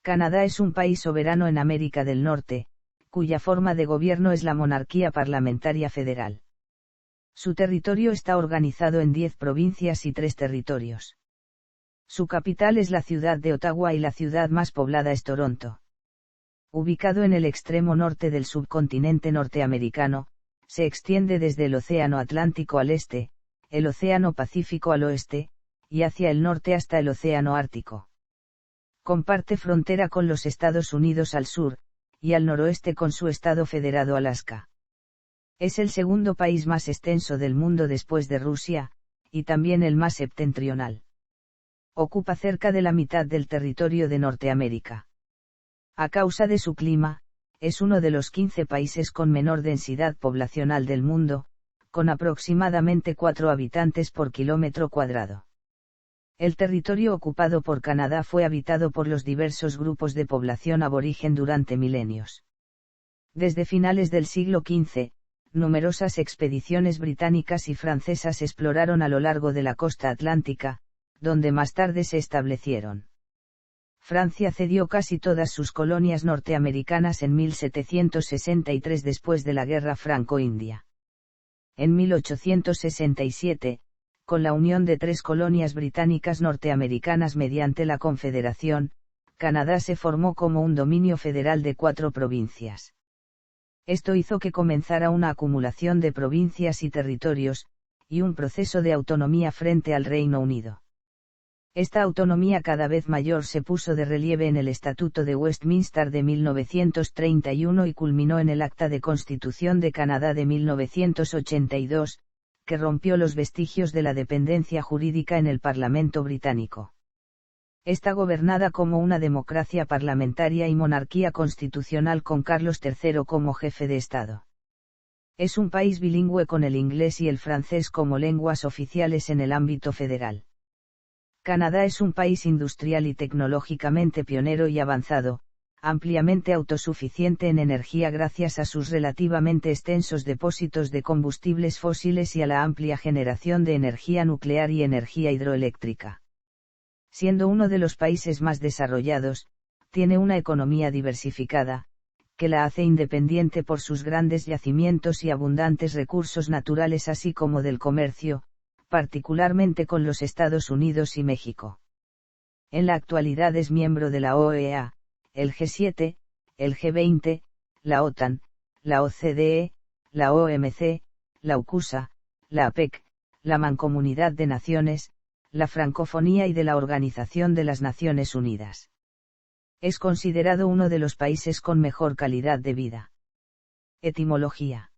Canadá es un país soberano en América del Norte, cuya forma de gobierno es la monarquía parlamentaria federal. Su territorio está organizado en 10 provincias y 3 territorios. Su capital es la ciudad de Ottawa y la ciudad más poblada es Toronto. Ubicado en el extremo norte del subcontinente norteamericano, se extiende desde el Océano Atlántico al este, el Océano Pacífico al oeste, y hacia el norte hasta el Océano Ártico. Comparte frontera con los Estados Unidos al sur, y al noroeste con su estado federado Alaska. Es el segundo país más extenso del mundo después de Rusia, y también el más septentrional. Ocupa cerca de la mitad del territorio de Norteamérica. A causa de su clima, es uno de los 15 países con menor densidad poblacional del mundo, con aproximadamente 4 habitantes por kilómetro cuadrado. El territorio ocupado por Canadá fue habitado por los diversos grupos de población aborigen durante milenios. Desde finales del siglo XV, numerosas expediciones británicas y francesas exploraron a lo largo de la costa atlántica, donde más tarde se establecieron. Francia cedió casi todas sus colonias norteamericanas en 1763 después de la Guerra Franco-India. En 1867, con la unión de 3 colonias británicas norteamericanas mediante la Confederación, Canadá se formó como un dominio federal de 4 provincias. Esto hizo que comenzara una acumulación de provincias y territorios, y un proceso de autonomía frente al Reino Unido. Esta autonomía cada vez mayor se puso de relieve en el Estatuto de Westminster de 1931 y culminó en el Acta de Constitución de Canadá de 1982, que rompió los vestigios de la dependencia jurídica en el Parlamento británico. Está gobernada como una democracia parlamentaria y monarquía constitucional con Carlos III como jefe de Estado. Es un país bilingüe con el inglés y el francés como lenguas oficiales en el ámbito federal. Canadá es un país industrial y tecnológicamente pionero y avanzado, ampliamente autosuficiente en energía gracias a sus relativamente extensos depósitos de combustibles fósiles y a la amplia generación de energía nuclear y energía hidroeléctrica. Siendo uno de los países más desarrollados, tiene una economía diversificada, que la hace independiente por sus grandes yacimientos y abundantes recursos naturales así como del comercio, particularmente con los Estados Unidos y México. En la actualidad es miembro de la OEA, el G7, el G20, la OTAN, la OCDE, la OMC, la UCUSA, la APEC, la Mancomunidad de Naciones, la Francofonía y de la Organización de las Naciones Unidas. Es considerado uno de los países con mejor calidad de vida. Etimología.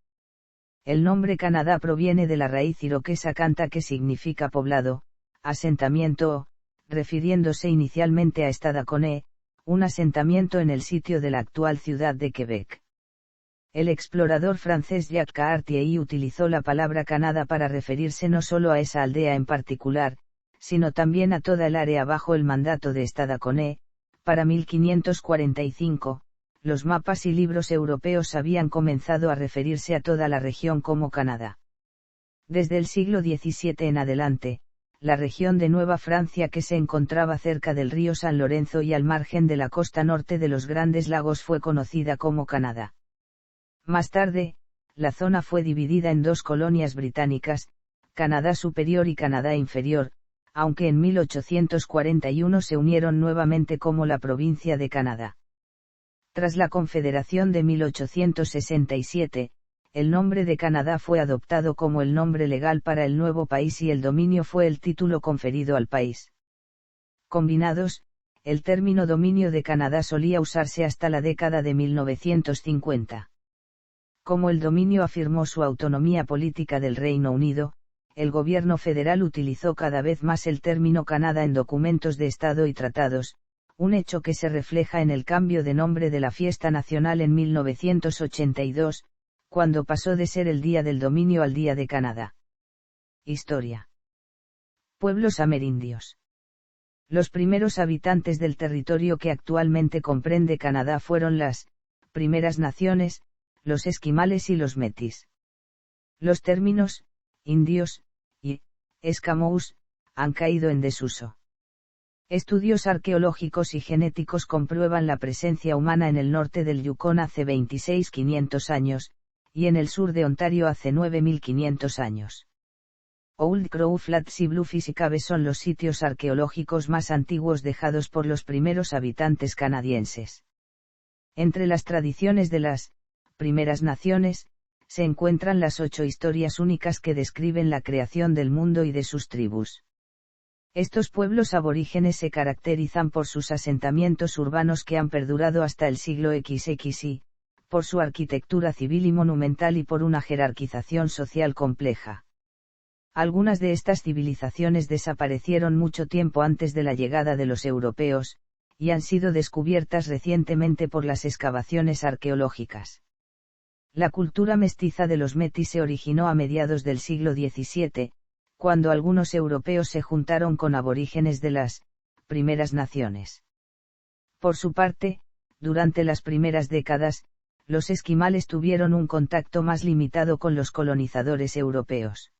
El nombre Canadá proviene de la raíz iroquesa canta que significa poblado, asentamiento o, refiriéndose inicialmente a Stadacone, un asentamiento en el sitio de la actual ciudad de Quebec. El explorador francés Jacques Cartier utilizó la palabra Canadá para referirse no solo a esa aldea en particular, sino también a toda el área bajo el mandato de Stadacone. Para 1545, los mapas y libros europeos habían comenzado a referirse a toda la región como Canadá. Desde el siglo XVII en adelante, la región de Nueva Francia que se encontraba cerca del río San Lorenzo y al margen de la costa norte de los Grandes Lagos fue conocida como Canadá. Más tarde, la zona fue dividida en 2 colonias británicas, Canadá Superior y Canadá Inferior, aunque en 1841 se unieron nuevamente como la provincia de Canadá. Tras la Confederación de 1867, el nombre de Canadá fue adoptado como el nombre legal para el nuevo país y el dominio fue el título conferido al país. Combinados, el término dominio de Canadá solía usarse hasta la década de 1950. Como el dominio afirmó su autonomía política del Reino Unido, el gobierno federal utilizó cada vez más el término Canadá en documentos de Estado y tratados, un hecho que se refleja en el cambio de nombre de la fiesta nacional en 1982, cuando pasó de ser el Día del Dominio al Día de Canadá. Historia. Pueblos amerindios. Los primeros habitantes del territorio que actualmente comprende Canadá fueron las primeras naciones, los esquimales y los metis. Los términos indios y esquimós han caído en desuso. Estudios arqueológicos y genéticos comprueban la presencia humana en el norte del Yukon hace 26.500 años, y en el sur de Ontario hace 9.500 años. Old Crow Flats y Bluefish Cave son los sitios arqueológicos más antiguos dejados por los primeros habitantes canadienses. Entre las tradiciones de las primeras naciones, se encuentran las 8 historias únicas que describen la creación del mundo y de sus tribus. Estos pueblos aborígenes se caracterizan por sus asentamientos urbanos que han perdurado hasta el siglo XXI, por su arquitectura civil y monumental y por una jerarquización social compleja. Algunas de estas civilizaciones desaparecieron mucho tiempo antes de la llegada de los europeos, y han sido descubiertas recientemente por las excavaciones arqueológicas. La cultura mestiza de los Metis se originó a mediados del siglo XVII, cuando algunos europeos se juntaron con aborígenes de las primeras naciones. Por su parte, durante las primeras décadas, los esquimales tuvieron un contacto más limitado con los colonizadores europeos.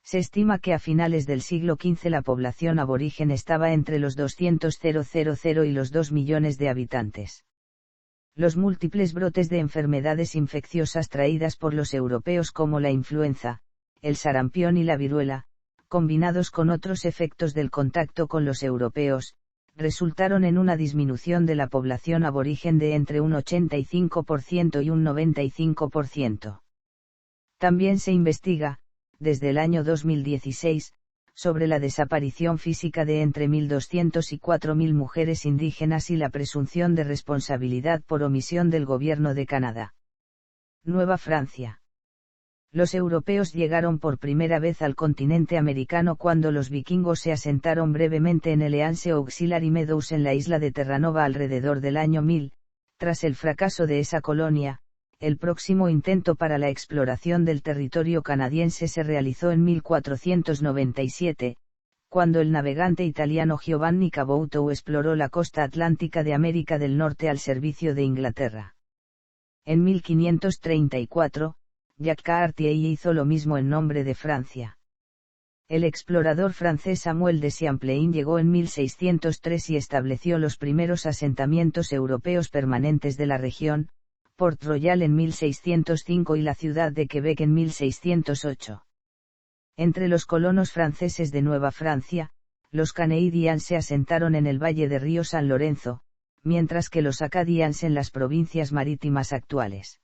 Se estima que a finales del siglo XV la población aborigen estaba entre los 200.000 y los 2 millones de habitantes. Los múltiples brotes de enfermedades infecciosas traídas por los europeos como la influenza, el sarampión y la viruela, combinados con otros efectos del contacto con los europeos, resultaron en una disminución de la población aborigen de entre un 85% y un 95%. También se investiga, desde el año 2016, sobre la desaparición física de entre 1.200 y 4.000 mujeres indígenas y la presunción de responsabilidad por omisión del gobierno de Canadá. Nueva Francia. Los europeos llegaron por primera vez al continente americano cuando los vikingos se asentaron brevemente en el Eanse Auxiliary Meadows en la isla de Terranova alrededor del año 1000, tras el fracaso de esa colonia. El próximo intento para la exploración del territorio canadiense se realizó en 1497, cuando el navegante italiano Giovanni Caboto exploró la costa atlántica de América del Norte al servicio de Inglaterra. En 1534, Jacques Cartier hizo lo mismo en nombre de Francia. El explorador francés Samuel de Champlain llegó en 1603 y estableció los primeros asentamientos europeos permanentes de la región, Port Royal en 1605 y la ciudad de Quebec en 1608. Entre los colonos franceses de Nueva Francia, los Canadiens se asentaron en el valle de Río San Lorenzo, mientras que los Acadiens en las provincias marítimas actuales.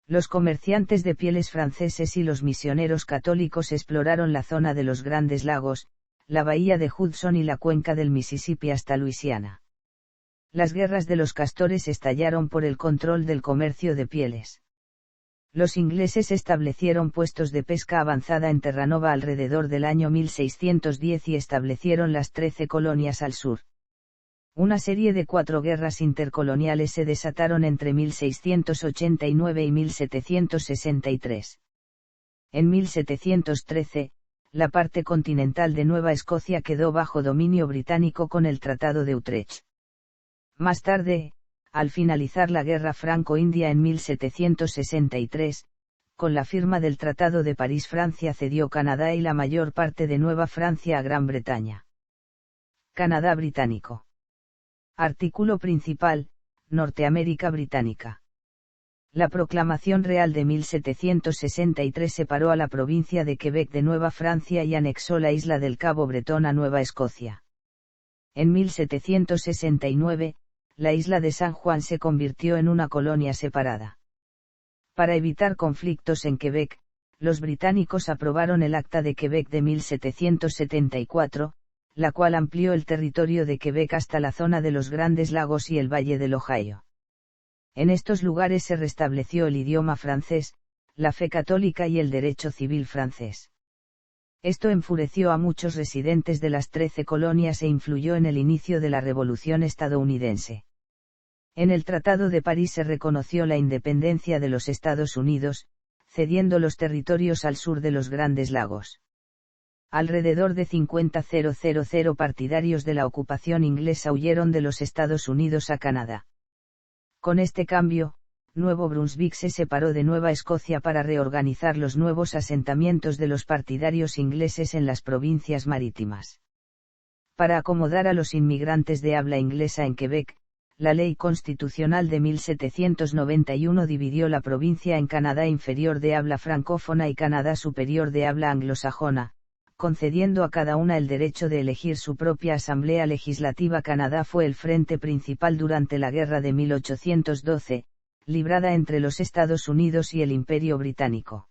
Los comerciantes de pieles franceses y los misioneros católicos exploraron la zona de los Grandes Lagos, la bahía de Hudson y la cuenca del Mississippi hasta Luisiana. Las guerras de los castores estallaron por el control del comercio de pieles. Los ingleses establecieron puestos de pesca avanzada en Terranova alrededor del año 1610 y establecieron las 13 colonias al sur. Una serie de 4 guerras intercoloniales se desataron entre 1689 y 1763. En 1713, la parte continental de Nueva Escocia quedó bajo dominio británico con el Tratado de Utrecht. Más tarde, al finalizar la Guerra Franco-India en 1763, con la firma del Tratado de París Francia cedió Canadá y la mayor parte de Nueva Francia a Gran Bretaña. Canadá británico. Artículo principal, Norteamérica británica. La Proclamación Real de 1763 separó a la provincia de Quebec de Nueva Francia y anexó la isla del Cabo Bretón a Nueva Escocia. En 1769, la isla de San Juan se convirtió en una colonia separada. Para evitar conflictos en Quebec, los británicos aprobaron el Acta de Quebec de 1774, la cual amplió el territorio de Quebec hasta la zona de los Grandes Lagos y el Valle del Ohio. En estos lugares se restableció el idioma francés, la fe católica y el derecho civil francés. Esto enfureció a muchos residentes de las 13 colonias e influyó en el inicio de la Revolución estadounidense. En el Tratado de París se reconoció la independencia de los Estados Unidos, cediendo los territorios al sur de los Grandes Lagos. Alrededor de 50.000 partidarios de la ocupación inglesa huyeron de los Estados Unidos a Canadá. Con este cambio, Nuevo Brunswick se separó de Nueva Escocia para reorganizar los nuevos asentamientos de los partidarios ingleses en las provincias marítimas. Para acomodar a los inmigrantes de habla inglesa en Quebec, la Ley Constitucional de 1791 dividió la provincia en Canadá Inferior de habla francófona y Canadá Superior de habla anglosajona, concediendo a cada una el derecho de elegir su propia Asamblea Legislativa. Canadá fue el frente principal durante la Guerra de 1812, librada entre los Estados Unidos y el Imperio Británico.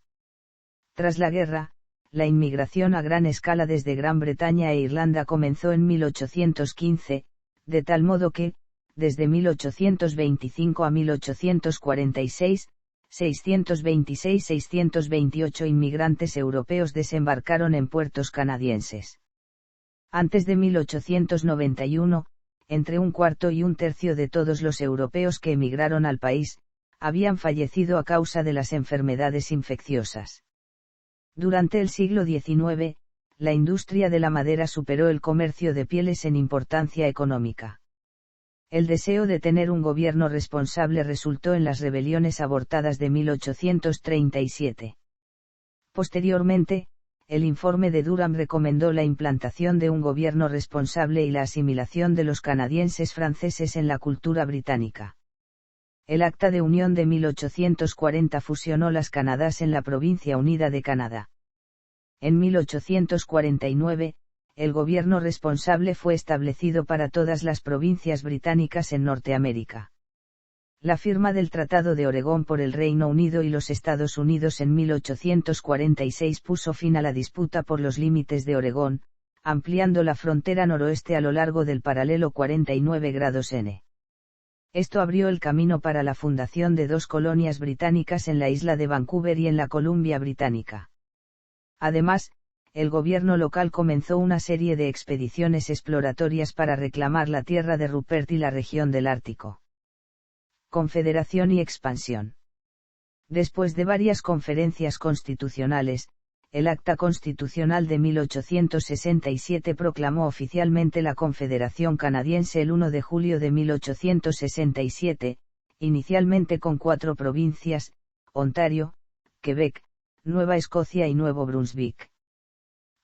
Tras la guerra, la inmigración a gran escala desde Gran Bretaña e Irlanda comenzó en 1815, de tal modo que, desde 1825 a 1846, 626-628 inmigrantes europeos desembarcaron en puertos canadienses. Antes de 1891, entre un cuarto y un tercio de todos los europeos que emigraron al país, habían fallecido a causa de las enfermedades infecciosas. Durante el siglo XIX, la industria de la madera superó el comercio de pieles en importancia económica. El deseo de tener un gobierno responsable resultó en las rebeliones abortadas de 1837. Posteriormente, el informe de Durham recomendó la implantación de un gobierno responsable y la asimilación de los canadienses franceses en la cultura británica. El Acta de Unión de 1840 fusionó las Canadás en la Provincia Unida de Canadá. En 1849, el gobierno responsable fue establecido para todas las provincias británicas en Norteamérica. La firma del Tratado de Oregón por el Reino Unido y los Estados Unidos en 1846 puso fin a la disputa por los límites de Oregón, ampliando la frontera noroeste a lo largo del paralelo 49°N. Esto abrió el camino para la fundación de dos colonias británicas en la isla de Vancouver y en la Columbia Británica. Además, el gobierno local comenzó una serie de expediciones exploratorias para reclamar la tierra de Rupert y la región del Ártico. Confederación y expansión. Después de varias conferencias constitucionales, el Acta Constitucional de 1867 proclamó oficialmente la Confederación Canadiense el 1 de julio de 1867, inicialmente con 4 provincias: Ontario, Quebec, Nueva Escocia y Nuevo Brunswick.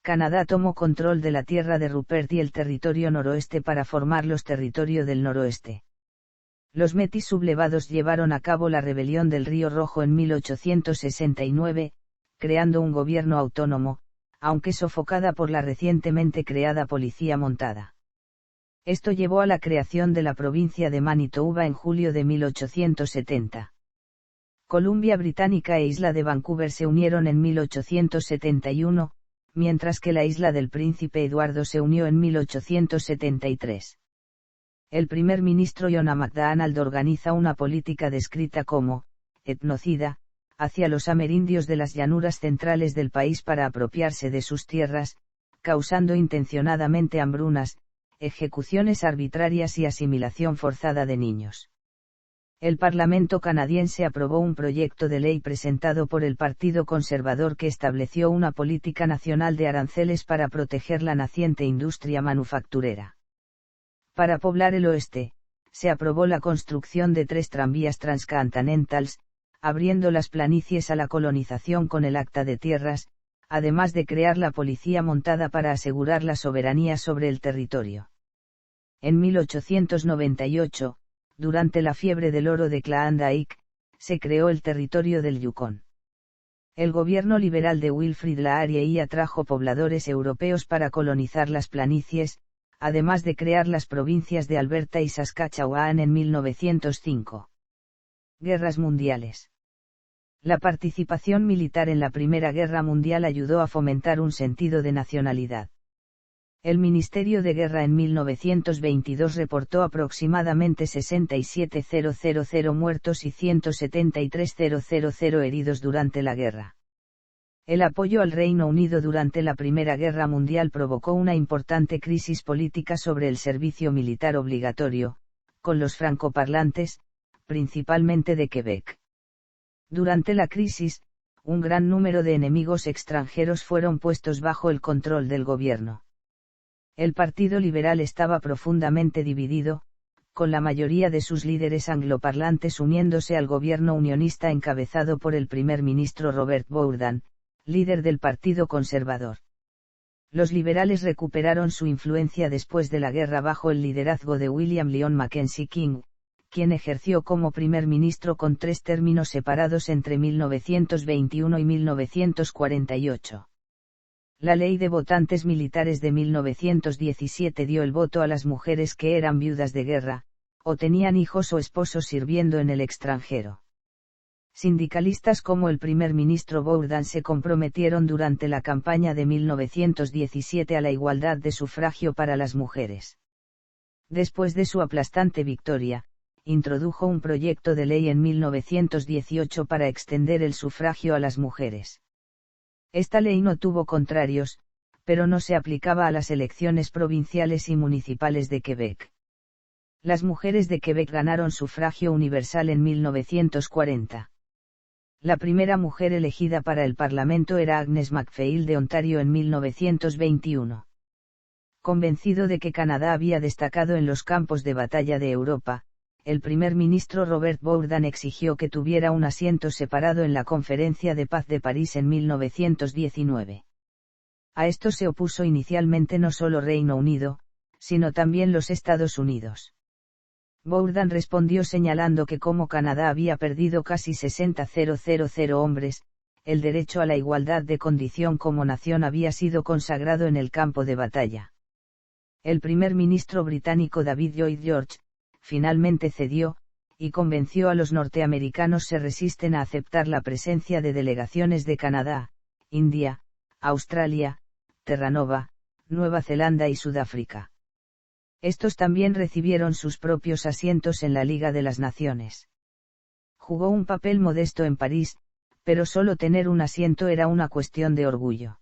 Canadá tomó control de la tierra de Rupert y el territorio noroeste para formar los Territorio del Noroeste. Los metis sublevados llevaron a cabo la rebelión del Río Rojo en 1869, creando un gobierno autónomo, aunque sofocada por la recientemente creada Policía Montada. Esto llevó a la creación de la provincia de Manitoba en julio de 1870. Columbia Británica e Isla de Vancouver se unieron en 1871, mientras que la isla del Príncipe Eduardo se unió en 1873. El primer ministro John A. Macdonald organiza una política descrita como etnocida hacia los amerindios de las llanuras centrales del país para apropiarse de sus tierras, causando intencionadamente hambrunas, ejecuciones arbitrarias y asimilación forzada de niños. El Parlamento canadiense aprobó un proyecto de ley presentado por el Partido Conservador que estableció una política nacional de aranceles para proteger la naciente industria manufacturera. Para poblar el oeste, se aprobó la construcción de 3 tranvías transcontinentales, abriendo las planicies a la colonización con el Acta de Tierras, además de crear la Policía Montada para asegurar la soberanía sobre el territorio. En 1898, durante la fiebre del oro de Klondike, se creó el Territorio del Yukon. El gobierno liberal de Wilfrid Laurier atrajo pobladores europeos para colonizar las planicies, además de crear las provincias de Alberta y Saskatchewan en 1905. Guerras mundiales. La participación militar en la Primera Guerra Mundial ayudó a fomentar un sentido de nacionalidad. El Ministerio de Guerra en 1922 reportó aproximadamente 67.000 muertos y 173.000 heridos durante la guerra. El apoyo al Reino Unido durante la Primera Guerra Mundial provocó una importante crisis política sobre el servicio militar obligatorio, con los francoparlantes, principalmente de Quebec. Durante la crisis, un gran número de enemigos extranjeros fueron puestos bajo el control del gobierno. El Partido Liberal estaba profundamente dividido, con la mayoría de sus líderes angloparlantes uniéndose al gobierno unionista encabezado por el primer ministro Robert Borden, líder del Partido Conservador. Los liberales recuperaron su influencia después de la guerra bajo el liderazgo de William Lyon Mackenzie King, quien ejerció como primer ministro con 3 términos separados entre 1921 y 1948. La Ley de Votantes Militares de 1917 dio el voto a las mujeres que eran viudas de guerra, o tenían hijos o esposos sirviendo en el extranjero. Sindicalistas como el primer ministro Bourdain se comprometieron durante la campaña de 1917 a la igualdad de sufragio para las mujeres. Después de su aplastante victoria, introdujo un proyecto de ley en 1918 para extender el sufragio a las mujeres. Esta ley no tuvo contrarios, pero no se aplicaba a las elecciones provinciales y municipales de Quebec. Las mujeres de Quebec ganaron sufragio universal en 1940. La primera mujer elegida para el Parlamento era Agnes MacPhail de Ontario en 1921. Convencido de que Canadá había destacado en los campos de batalla de Europa, el primer ministro Robert Bourdain exigió que tuviera un asiento separado en la Conferencia de Paz de París en 1919. A esto se opuso inicialmente no solo Reino Unido, sino también los Estados Unidos. Bourdain respondió señalando que como Canadá había perdido casi 60.000 hombres, el derecho a la igualdad de condición como nación había sido consagrado en el campo de batalla. El primer ministro británico David Lloyd George, finalmente cedió, y convenció a los norteamericanos se resisten a aceptar la presencia de delegaciones de Canadá, India, Australia, Terranova, Nueva Zelanda y Sudáfrica. Estos también recibieron sus propios asientos en la Liga de las Naciones. Jugó un papel modesto en París, pero solo tener un asiento era una cuestión de orgullo.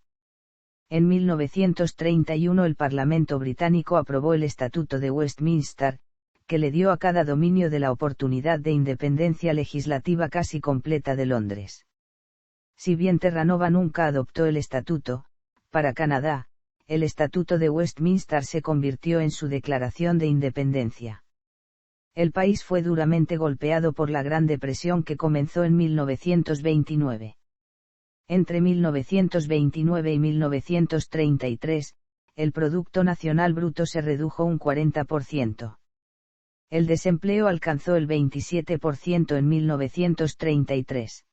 En 1931 el Parlamento británico aprobó el Estatuto de Westminster, que le dio a cada dominio de la oportunidad de independencia legislativa casi completa de Londres. Si bien Terranova nunca adoptó el estatuto, para Canadá, el Estatuto de Westminster se convirtió en su declaración de independencia. El país fue duramente golpeado por la Gran Depresión que comenzó en 1929. Entre 1929 y 1933, el Producto Nacional Bruto se redujo un 40%. El desempleo alcanzó el 27% en 1933.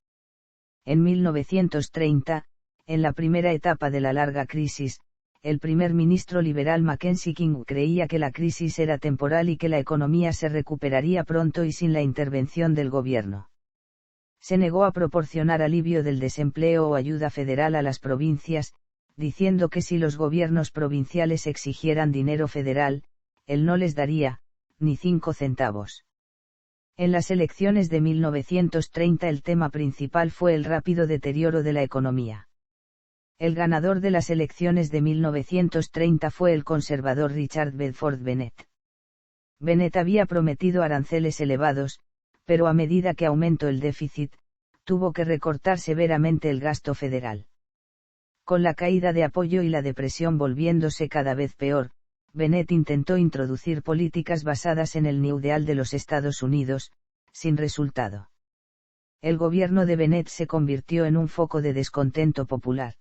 En 1930, en la primera etapa de la larga crisis, el primer ministro liberal Mackenzie King creía que la crisis era temporal y que la economía se recuperaría pronto y sin la intervención del gobierno. Se negó a proporcionar alivio del desempleo o ayuda federal a las provincias, diciendo que si los gobiernos provinciales exigieran dinero federal, él no les daría, ni 5 centavos. En las elecciones de 1930 el tema principal fue el rápido deterioro de la economía. El ganador de las elecciones de 1930 fue el conservador Richard Bedford Bennett. Bennett había prometido aranceles elevados, pero a medida que aumentó el déficit, tuvo que recortar severamente el gasto federal. Con la caída de apoyo y la depresión volviéndose cada vez peor, Bennett intentó introducir políticas basadas en el New Deal de los Estados Unidos, sin resultado. El gobierno de Bennett se convirtió en un foco de descontento popular.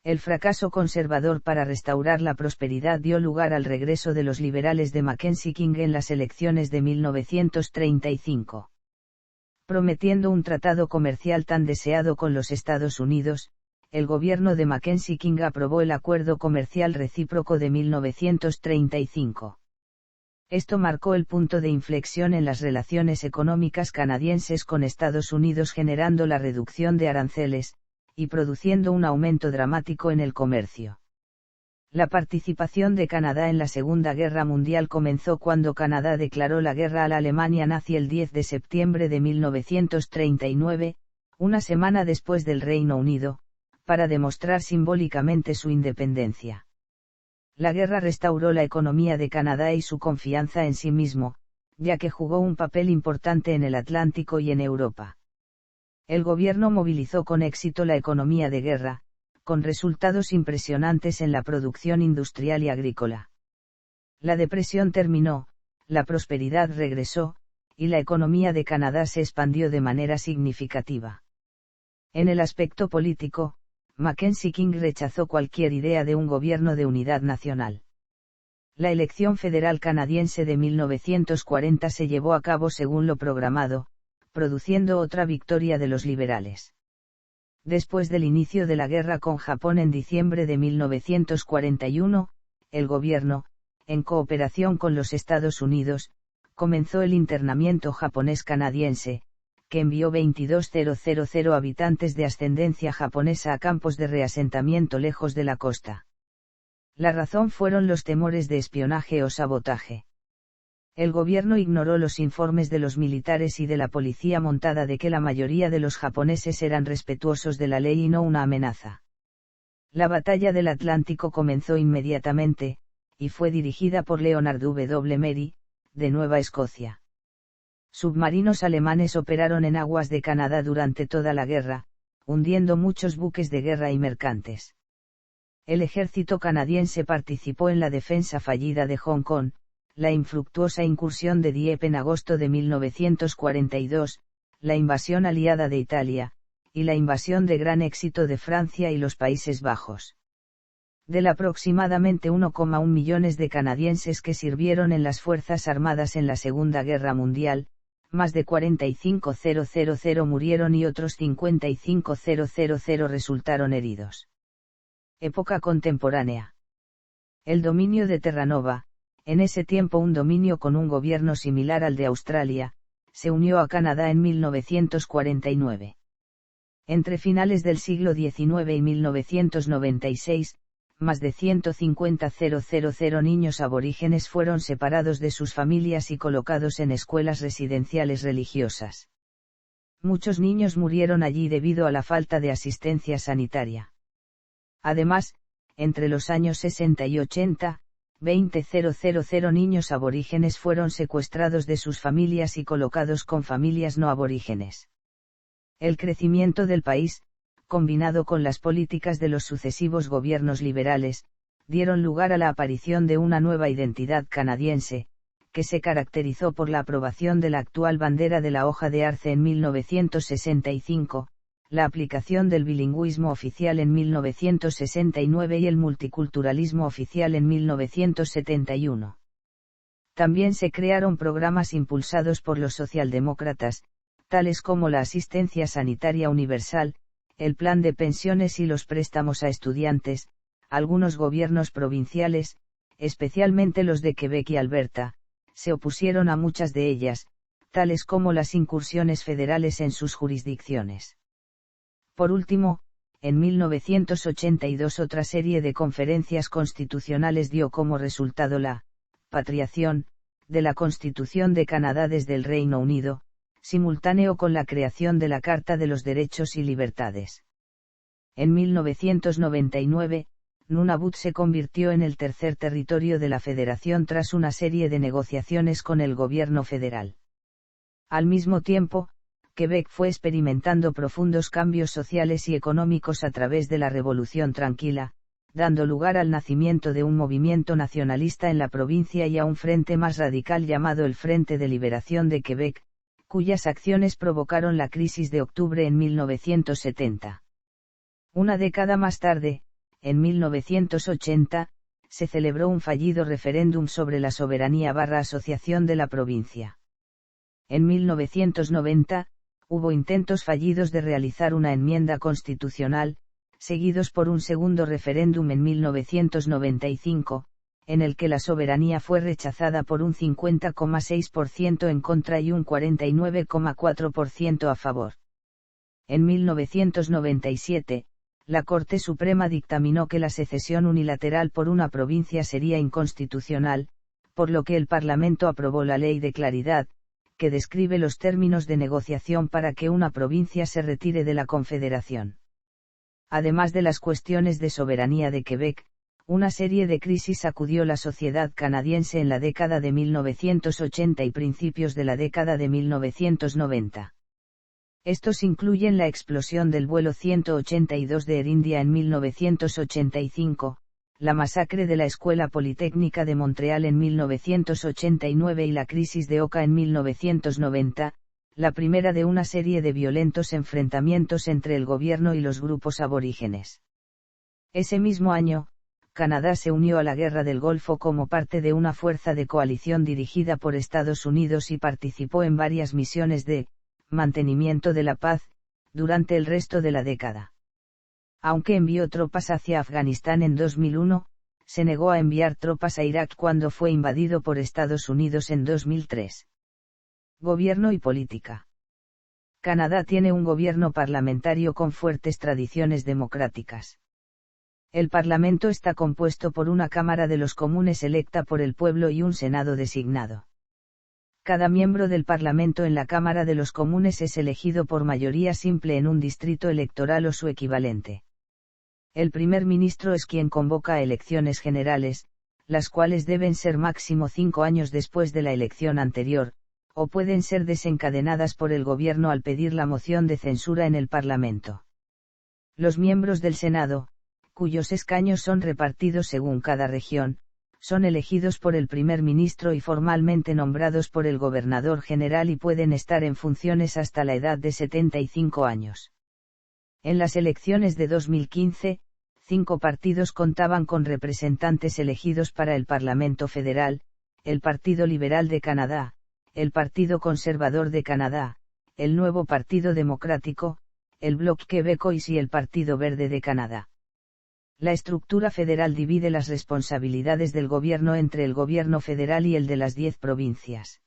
El fracaso conservador para restaurar la prosperidad dio lugar al regreso de los liberales de Mackenzie King en las elecciones de 1935. Prometiendo un tratado comercial tan deseado con los Estados Unidos, el gobierno de Mackenzie King aprobó el Acuerdo Comercial Recíproco de 1935. Esto marcó el punto de inflexión en las relaciones económicas canadienses con Estados Unidos, generando la reducción de aranceles, y produciendo un aumento dramático en el comercio. La participación de Canadá en la Segunda Guerra Mundial comenzó cuando Canadá declaró la guerra a la Alemania nazi el 10 de septiembre de 1939, una semana después del Reino Unido, para demostrar simbólicamente su independencia. La guerra restauró la economía de Canadá y su confianza en sí mismo, ya que jugó un papel importante en el Atlántico y en Europa. El gobierno movilizó con éxito la economía de guerra, con resultados impresionantes en la producción industrial y agrícola. La depresión terminó, la prosperidad regresó, y la economía de Canadá se expandió de manera significativa. En el aspecto político, Mackenzie King rechazó cualquier idea de un gobierno de unidad nacional. La elección federal canadiense de 1940 se llevó a cabo según lo programado, produciendo otra victoria de los liberales. Después del inicio de la guerra con Japón en diciembre de 1941, el gobierno, en cooperación con los Estados Unidos, comenzó el internamiento japonés canadiense, que envió 22.000 habitantes de ascendencia japonesa a campos de reasentamiento lejos de la costa. La razón fueron los temores de espionaje o sabotaje. El gobierno ignoró los informes de los militares y de la policía montada de que la mayoría de los japoneses eran respetuosos de la ley y no una amenaza. La batalla del Atlántico comenzó inmediatamente, y fue dirigida por Leonard W. Mery, de Nueva Escocia. Submarinos alemanes operaron en aguas de Canadá durante toda la guerra, hundiendo muchos buques de guerra y mercantes. El ejército canadiense participó en la defensa fallida de Hong Kong, la infructuosa incursión de Dieppe en agosto de 1942, la invasión aliada de Italia, y la invasión de gran éxito de Francia y los Países Bajos. Del aproximadamente 1,1 millones de canadienses que sirvieron en las Fuerzas Armadas en la Segunda Guerra Mundial, más de 45.000 murieron y otros 55.000 resultaron heridos. Época contemporánea. El dominio de Terranova, en ese tiempo un dominio con un gobierno similar al de Australia, se unió a Canadá en 1949. Entre finales del siglo XIX y 1996, más de 150.000 niños aborígenes fueron separados de sus familias y colocados en escuelas residenciales religiosas. Muchos niños murieron allí debido a la falta de asistencia sanitaria. Además, entre los años 60 y 80, 20.000 niños aborígenes fueron secuestrados de sus familias y colocados con familias no aborígenes. El crecimiento del país, combinado con las políticas de los sucesivos gobiernos liberales, dieron lugar a la aparición de una nueva identidad canadiense, que se caracterizó por la aprobación de la actual bandera de la hoja de arce en 1965, la aplicación del bilingüismo oficial en 1969 y el multiculturalismo oficial en 1971. También se crearon programas impulsados por los socialdemócratas, tales como la asistencia sanitaria universal, el plan de pensiones y los préstamos a estudiantes. Algunos gobiernos provinciales, especialmente los de Quebec y Alberta, se opusieron a muchas de ellas, tales como las incursiones federales en sus jurisdicciones. Por último, en 1982 otra serie de conferencias constitucionales dio como resultado la patriación de la Constitución de Canadá desde el Reino Unido, simultáneo con la creación de la Carta de los Derechos y Libertades. En 1999, Nunavut se convirtió en el tercer territorio de la Federación tras una serie de negociaciones con el gobierno federal. Al mismo tiempo, Quebec fue experimentando profundos cambios sociales y económicos a través de la Revolución Tranquila, dando lugar al nacimiento de un movimiento nacionalista en la provincia y a un frente más radical llamado el Frente de Liberación de Quebec, cuyas acciones provocaron la crisis de octubre en 1970. Una década más tarde, en 1980, se celebró un fallido referéndum sobre la soberanía/asociación de la provincia. En 1990, hubo intentos fallidos de realizar una enmienda constitucional, seguidos por un segundo referéndum en 1995, en el que la soberanía fue rechazada por un 50,6% en contra y un 49,4% a favor. En 1997, la Corte Suprema dictaminó que la secesión unilateral por una provincia sería inconstitucional, por lo que el Parlamento aprobó la Ley de Claridad, que describe los términos de negociación para que una provincia se retire de la Confederación. Además de las cuestiones de soberanía de Quebec, una serie de crisis sacudió la sociedad canadiense en la década de 1980 y principios de la década de 1990. Estos incluyen la explosión del vuelo 182 de Air India en 1985, la masacre de la Escuela Politécnica de Montreal en 1989 y la crisis de Oka en 1990, la primera de una serie de violentos enfrentamientos entre el gobierno y los grupos aborígenes. Ese mismo año, Canadá se unió a la Guerra del Golfo como parte de una fuerza de coalición dirigida por Estados Unidos y participó en varias misiones de mantenimiento de la paz durante el resto de la década. Aunque envió tropas hacia Afganistán en 2001, se negó a enviar tropas a Irak cuando fue invadido por Estados Unidos en 2003. Gobierno y política. Canadá tiene un gobierno parlamentario con fuertes tradiciones democráticas. El Parlamento está compuesto por una Cámara de los Comunes electa por el pueblo y un Senado designado. Cada miembro del Parlamento en la Cámara de los Comunes es elegido por mayoría simple en un distrito electoral o su equivalente. El primer ministro es quien convoca a elecciones generales, las cuales deben ser máximo 5 años después de la elección anterior, o pueden ser desencadenadas por el gobierno al pedir la moción de censura en el Parlamento. Los miembros del Senado, cuyos escaños son repartidos según cada región, son elegidos por el primer ministro y formalmente nombrados por el gobernador general y pueden estar en funciones hasta la edad de 75 años. En las elecciones de 2015, 5 partidos contaban con representantes elegidos para el Parlamento Federal: el Partido Liberal de Canadá, el Partido Conservador de Canadá, el Nuevo Partido Democrático, el Bloc Québécois y el Partido Verde de Canadá. La estructura federal divide las responsabilidades del gobierno entre el gobierno federal y el de las 10 provincias.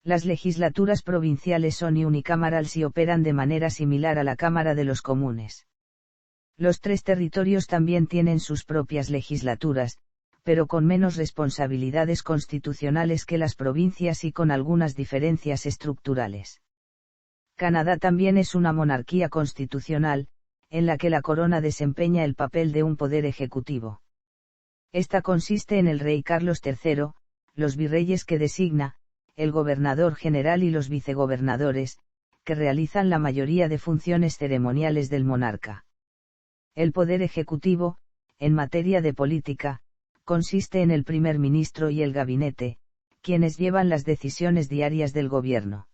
Las legislaturas provinciales son unicamerales y operan de manera similar a la Cámara de los Comunes. Los 3 territorios también tienen sus propias legislaturas, pero con menos responsabilidades constitucionales que las provincias y con algunas diferencias estructurales. Canadá también es una monarquía constitucional, en la que la corona desempeña el papel de un poder ejecutivo. Esta consiste en el rey Carlos III, los virreyes que designa, el gobernador general y los vicegobernadores, que realizan la mayoría de funciones ceremoniales del monarca. El poder ejecutivo, en materia de política, consiste en el primer ministro y el gabinete, quienes llevan las decisiones diarias del gobierno.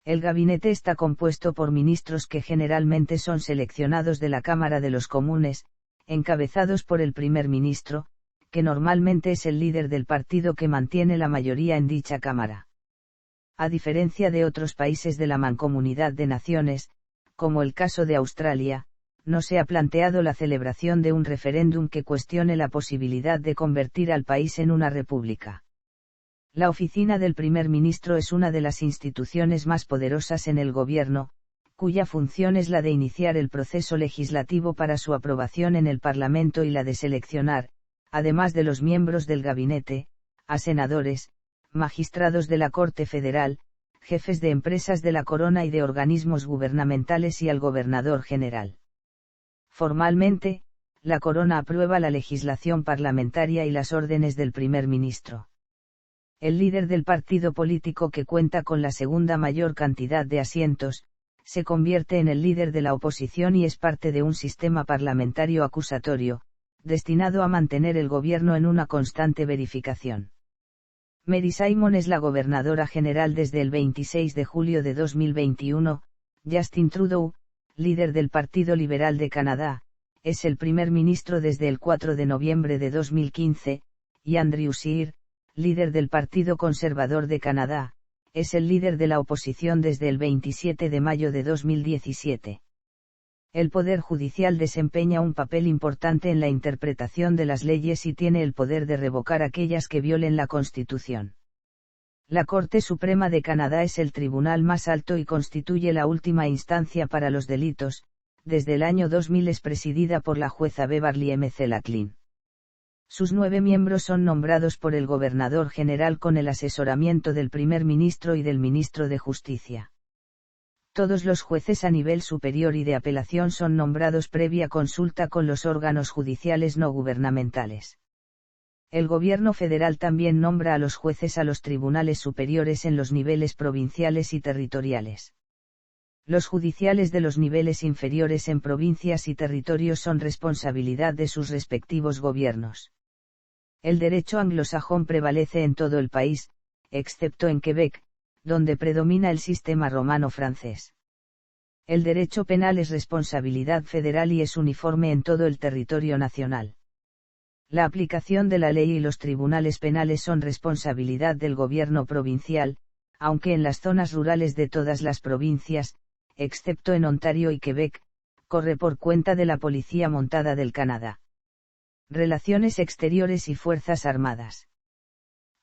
El gabinete está compuesto por ministros que generalmente son seleccionados de la Cámara de los Comunes, encabezados por el primer ministro, que normalmente es el líder del partido que mantiene la mayoría en dicha Cámara. A diferencia de otros países de la Mancomunidad de Naciones, como el caso de Australia, no se ha planteado la celebración de un referéndum que cuestione la posibilidad de convertir al país en una república. La oficina del primer ministro es una de las instituciones más poderosas en el gobierno, cuya función es la de iniciar el proceso legislativo para su aprobación en el Parlamento y la de seleccionar, además de los miembros del gabinete, a senadores, magistrados de la Corte Federal, jefes de empresas de la Corona y de organismos gubernamentales y al gobernador general. Formalmente, la Corona aprueba la legislación parlamentaria y las órdenes del primer ministro. El líder del partido político que cuenta con la segunda mayor cantidad de asientos, se convierte en el líder de la oposición y es parte de un sistema parlamentario acusatorio, destinado a mantener el gobierno en una constante verificación. Mary Simon es la gobernadora general desde el 26 de julio de 2021, Justin Trudeau, líder del Partido Liberal de Canadá, es el primer ministro desde el 4 de noviembre de 2015, y Andrew Scheer, líder del Partido Conservador de Canadá, es el líder de la oposición desde el 27 de mayo de 2017. El Poder Judicial desempeña un papel importante en la interpretación de las leyes y tiene el poder de revocar aquellas que violen la Constitución. La Corte Suprema de Canadá es el tribunal más alto y constituye la última instancia para los delitos. Desde el año 2000 es presidida por la jueza Beverly M. Laclyn. Sus 9 miembros son nombrados por el gobernador general con el asesoramiento del primer ministro y del ministro de Justicia. Todos los jueces a nivel superior y de apelación son nombrados previa consulta con los órganos judiciales no gubernamentales. El gobierno federal también nombra a los jueces a los tribunales superiores en los niveles provinciales y territoriales. Los judiciales de los niveles inferiores en provincias y territorios son responsabilidad de sus respectivos gobiernos. El derecho anglosajón prevalece en todo el país, excepto en Quebec, donde predomina el sistema romano-francés. El derecho penal es responsabilidad federal y es uniforme en todo el territorio nacional. La aplicación de la ley y los tribunales penales son responsabilidad del gobierno provincial, aunque en las zonas rurales de todas las provincias, excepto en Ontario y Quebec, corre por cuenta de la Policía Montada del Canadá. Relaciones exteriores y Fuerzas Armadas.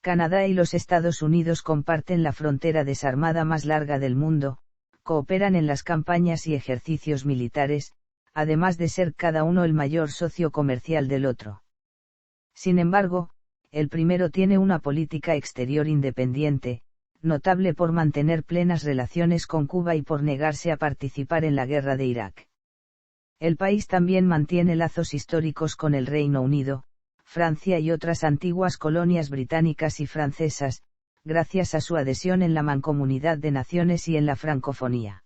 Canadá y los Estados Unidos comparten la frontera desarmada más larga del mundo, cooperan en las campañas y ejercicios militares, además de ser cada uno el mayor socio comercial del otro. Sin embargo, el primero tiene una política exterior independiente, notable por mantener plenas relaciones con Cuba y por negarse a participar en la guerra de Irak. El país también mantiene lazos históricos con el Reino Unido, Francia y otras antiguas colonias británicas y francesas, gracias a su adhesión en la Mancomunidad de Naciones y en la francofonía.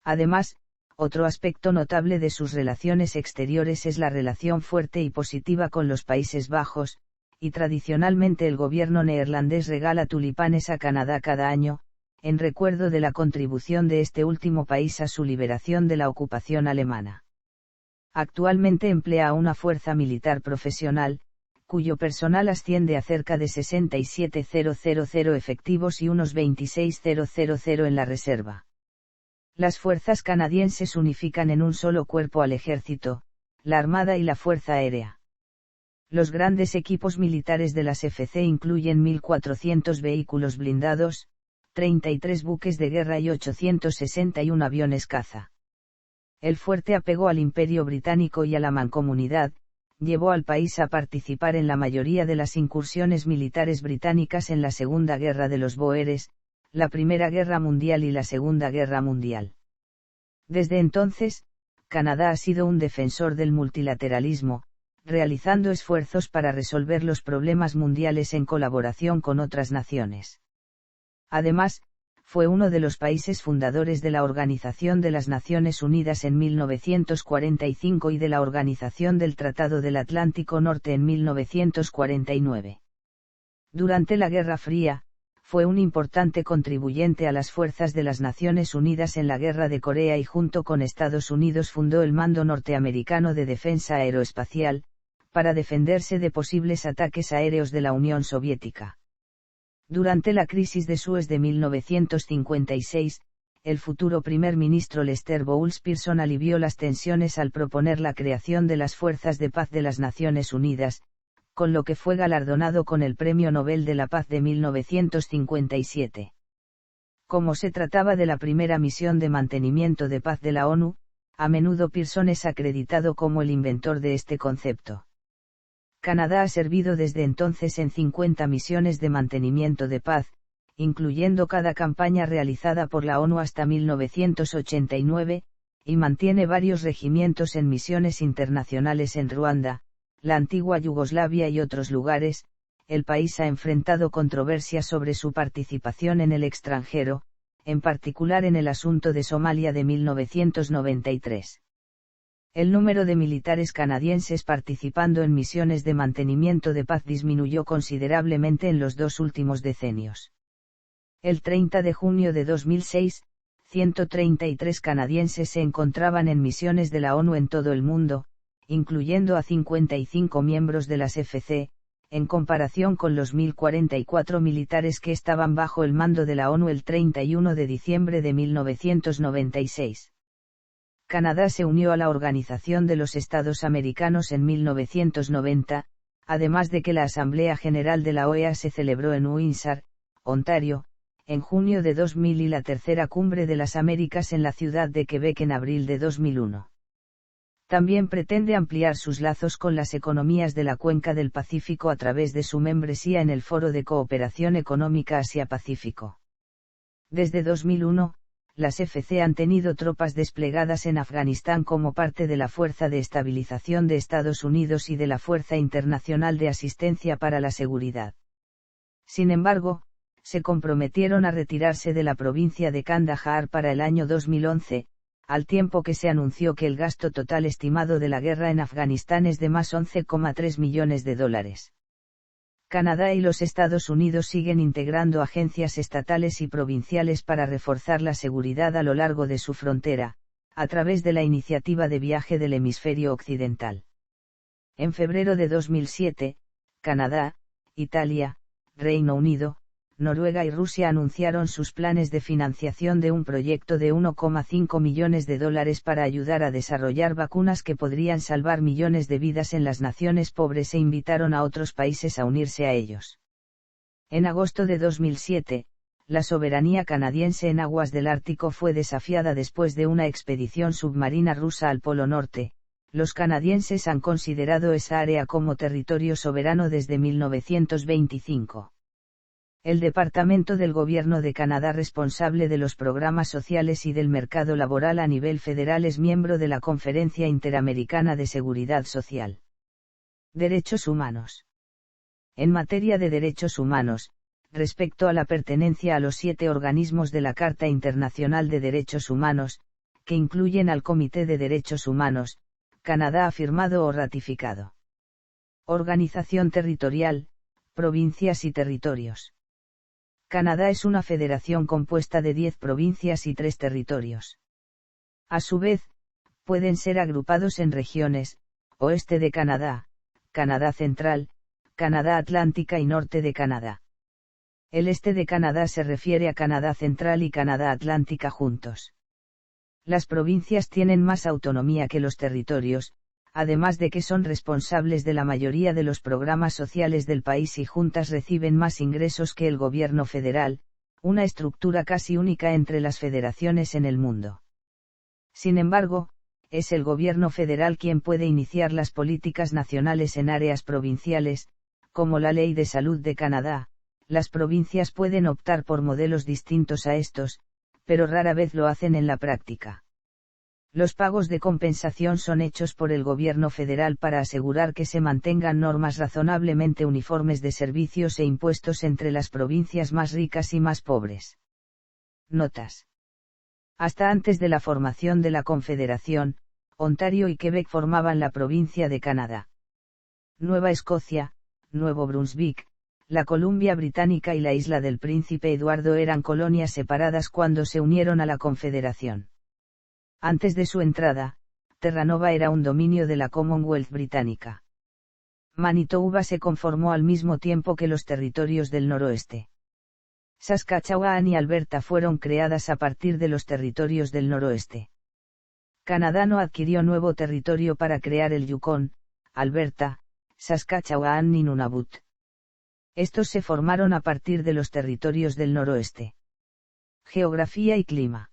Además, otro aspecto notable de sus relaciones exteriores es la relación fuerte y positiva con los Países Bajos, y tradicionalmente el gobierno neerlandés regala tulipanes a Canadá cada año, en recuerdo de la contribución de este último país a su liberación de la ocupación alemana. Actualmente emplea a una fuerza militar profesional, cuyo personal asciende a cerca de 67.000 efectivos y unos 26.000 en la reserva. Las fuerzas canadienses unifican en un solo cuerpo al ejército, la armada y la fuerza aérea. Los grandes equipos militares de las FC incluyen 1.400 vehículos blindados, 33 buques de guerra y 861 aviones caza. El fuerte apego al Imperio Británico y a la Mancomunidad, llevó al país a participar en la mayoría de las incursiones militares británicas en la Segunda Guerra de los Bóeres, la Primera Guerra Mundial y la Segunda Guerra Mundial. Desde entonces, Canadá ha sido un defensor del multilateralismo, realizando esfuerzos para resolver los problemas mundiales en colaboración con otras naciones. Además, fue uno de los países fundadores de la Organización de las Naciones Unidas en 1945 y de la Organización del Tratado del Atlántico Norte en 1949. Durante la Guerra Fría, fue un importante contribuyente a las fuerzas de las Naciones Unidas en la Guerra de Corea y junto con Estados Unidos fundó el Mando Norteamericano de Defensa Aeroespacial, para defenderse de posibles ataques aéreos de la Unión Soviética. Durante la crisis de Suez de 1956, el futuro primer ministro Lester Bowles Pearson alivió las tensiones al proponer la creación de las Fuerzas de Paz de las Naciones Unidas, con lo que fue galardonado con el Premio Nobel de la Paz de 1957. Como se trataba de la primera misión de mantenimiento de paz de la ONU, a menudo Pearson es acreditado como el inventor de este concepto. Canadá ha servido desde entonces en 50 misiones de mantenimiento de paz, incluyendo cada campaña realizada por la ONU hasta 1989, y mantiene varios regimientos en misiones internacionales en Ruanda, la antigua Yugoslavia y otros lugares. El país ha enfrentado controversias sobre su participación en el extranjero, en particular en el asunto de Somalia de 1993. El número de militares canadienses participando en misiones de mantenimiento de paz disminuyó considerablemente en los 2 últimos decenios. El 30 de junio de 2006, 133 canadienses se encontraban en misiones de la ONU en todo el mundo, incluyendo a 55 miembros de las FC, en comparación con los 1.044 militares que estaban bajo el mando de la ONU el 31 de diciembre de 1996. Canadá se unió a la Organización de los Estados Americanos en 1990, además de que la Asamblea General de la OEA se celebró en Windsor, Ontario, en junio de 2000 y la tercera Cumbre de las Américas en la ciudad de Quebec en abril de 2001. También pretende ampliar sus lazos con las economías de la Cuenca del Pacífico a través de su membresía en el Foro de Cooperación Económica Asia-Pacífico. Desde 2001, las FC han tenido tropas desplegadas en Afganistán como parte de la Fuerza de Estabilización de Estados Unidos y de la Fuerza Internacional de Asistencia para la Seguridad. Sin embargo, se comprometieron a retirarse de la provincia de Kandahar para el año 2011, al tiempo que se anunció que el gasto total estimado de la guerra en Afganistán es de más $11,3 millones. Canadá y los Estados Unidos siguen integrando agencias estatales y provinciales para reforzar la seguridad a lo largo de su frontera, a través de la Iniciativa de Viaje del Hemisferio Occidental. En febrero de 2007, Canadá, Italia, Reino Unido, Noruega y Rusia anunciaron sus planes de financiación de un proyecto de $1,5 millones para ayudar a desarrollar vacunas que podrían salvar millones de vidas en las naciones pobres e invitaron a otros países a unirse a ellos. En agosto de 2007, la soberanía canadiense en aguas del Ártico fue desafiada después de una expedición submarina rusa al Polo Norte. Los canadienses han considerado esa área como territorio soberano desde 1925. El Departamento del Gobierno de Canadá responsable de los programas sociales y del mercado laboral a nivel federal es miembro de la Conferencia Interamericana de Seguridad Social. Derechos humanos. En materia de derechos humanos, respecto a la pertenencia a los 7 organismos de la Carta Internacional de Derechos Humanos, que incluyen al Comité de Derechos Humanos, Canadá ha firmado o ratificado. Organización territorial, provincias y territorios. Canadá es una federación compuesta de 10 provincias y 3 territorios. A su vez, pueden ser agrupados en regiones: oeste de Canadá, Canadá Central, Canadá Atlántica y norte de Canadá. El este de Canadá se refiere a Canadá Central y Canadá Atlántica juntos. Las provincias tienen más autonomía que los territorios, además de que son responsables de la mayoría de los programas sociales del país y juntas reciben más ingresos que el gobierno federal, una estructura casi única entre las federaciones en el mundo. Sin embargo, es el gobierno federal quien puede iniciar las políticas nacionales en áreas provinciales, como la Ley de Salud de Canadá. Las provincias pueden optar por modelos distintos a estos, pero rara vez lo hacen en la práctica. Los pagos de compensación son hechos por el gobierno federal para asegurar que se mantengan normas razonablemente uniformes de servicios e impuestos entre las provincias más ricas y más pobres. Notas. Hasta antes de la formación de la Confederación, Ontario y Quebec formaban la provincia de Canadá. Nueva Escocia, Nuevo Brunswick, la Columbia Británica y la Isla del Príncipe Eduardo eran colonias separadas cuando se unieron a la Confederación. Antes de su entrada, Terranova era un dominio de la Commonwealth británica. Manitoba se conformó al mismo tiempo que los territorios del noroeste. Saskatchewan y Alberta fueron creadas a partir de los territorios del noroeste. Canadá no adquirió nuevo territorio para crear el Yukon, Alberta, Saskatchewan ni Nunavut. Estos se formaron a partir de los territorios del noroeste. Geografía y clima.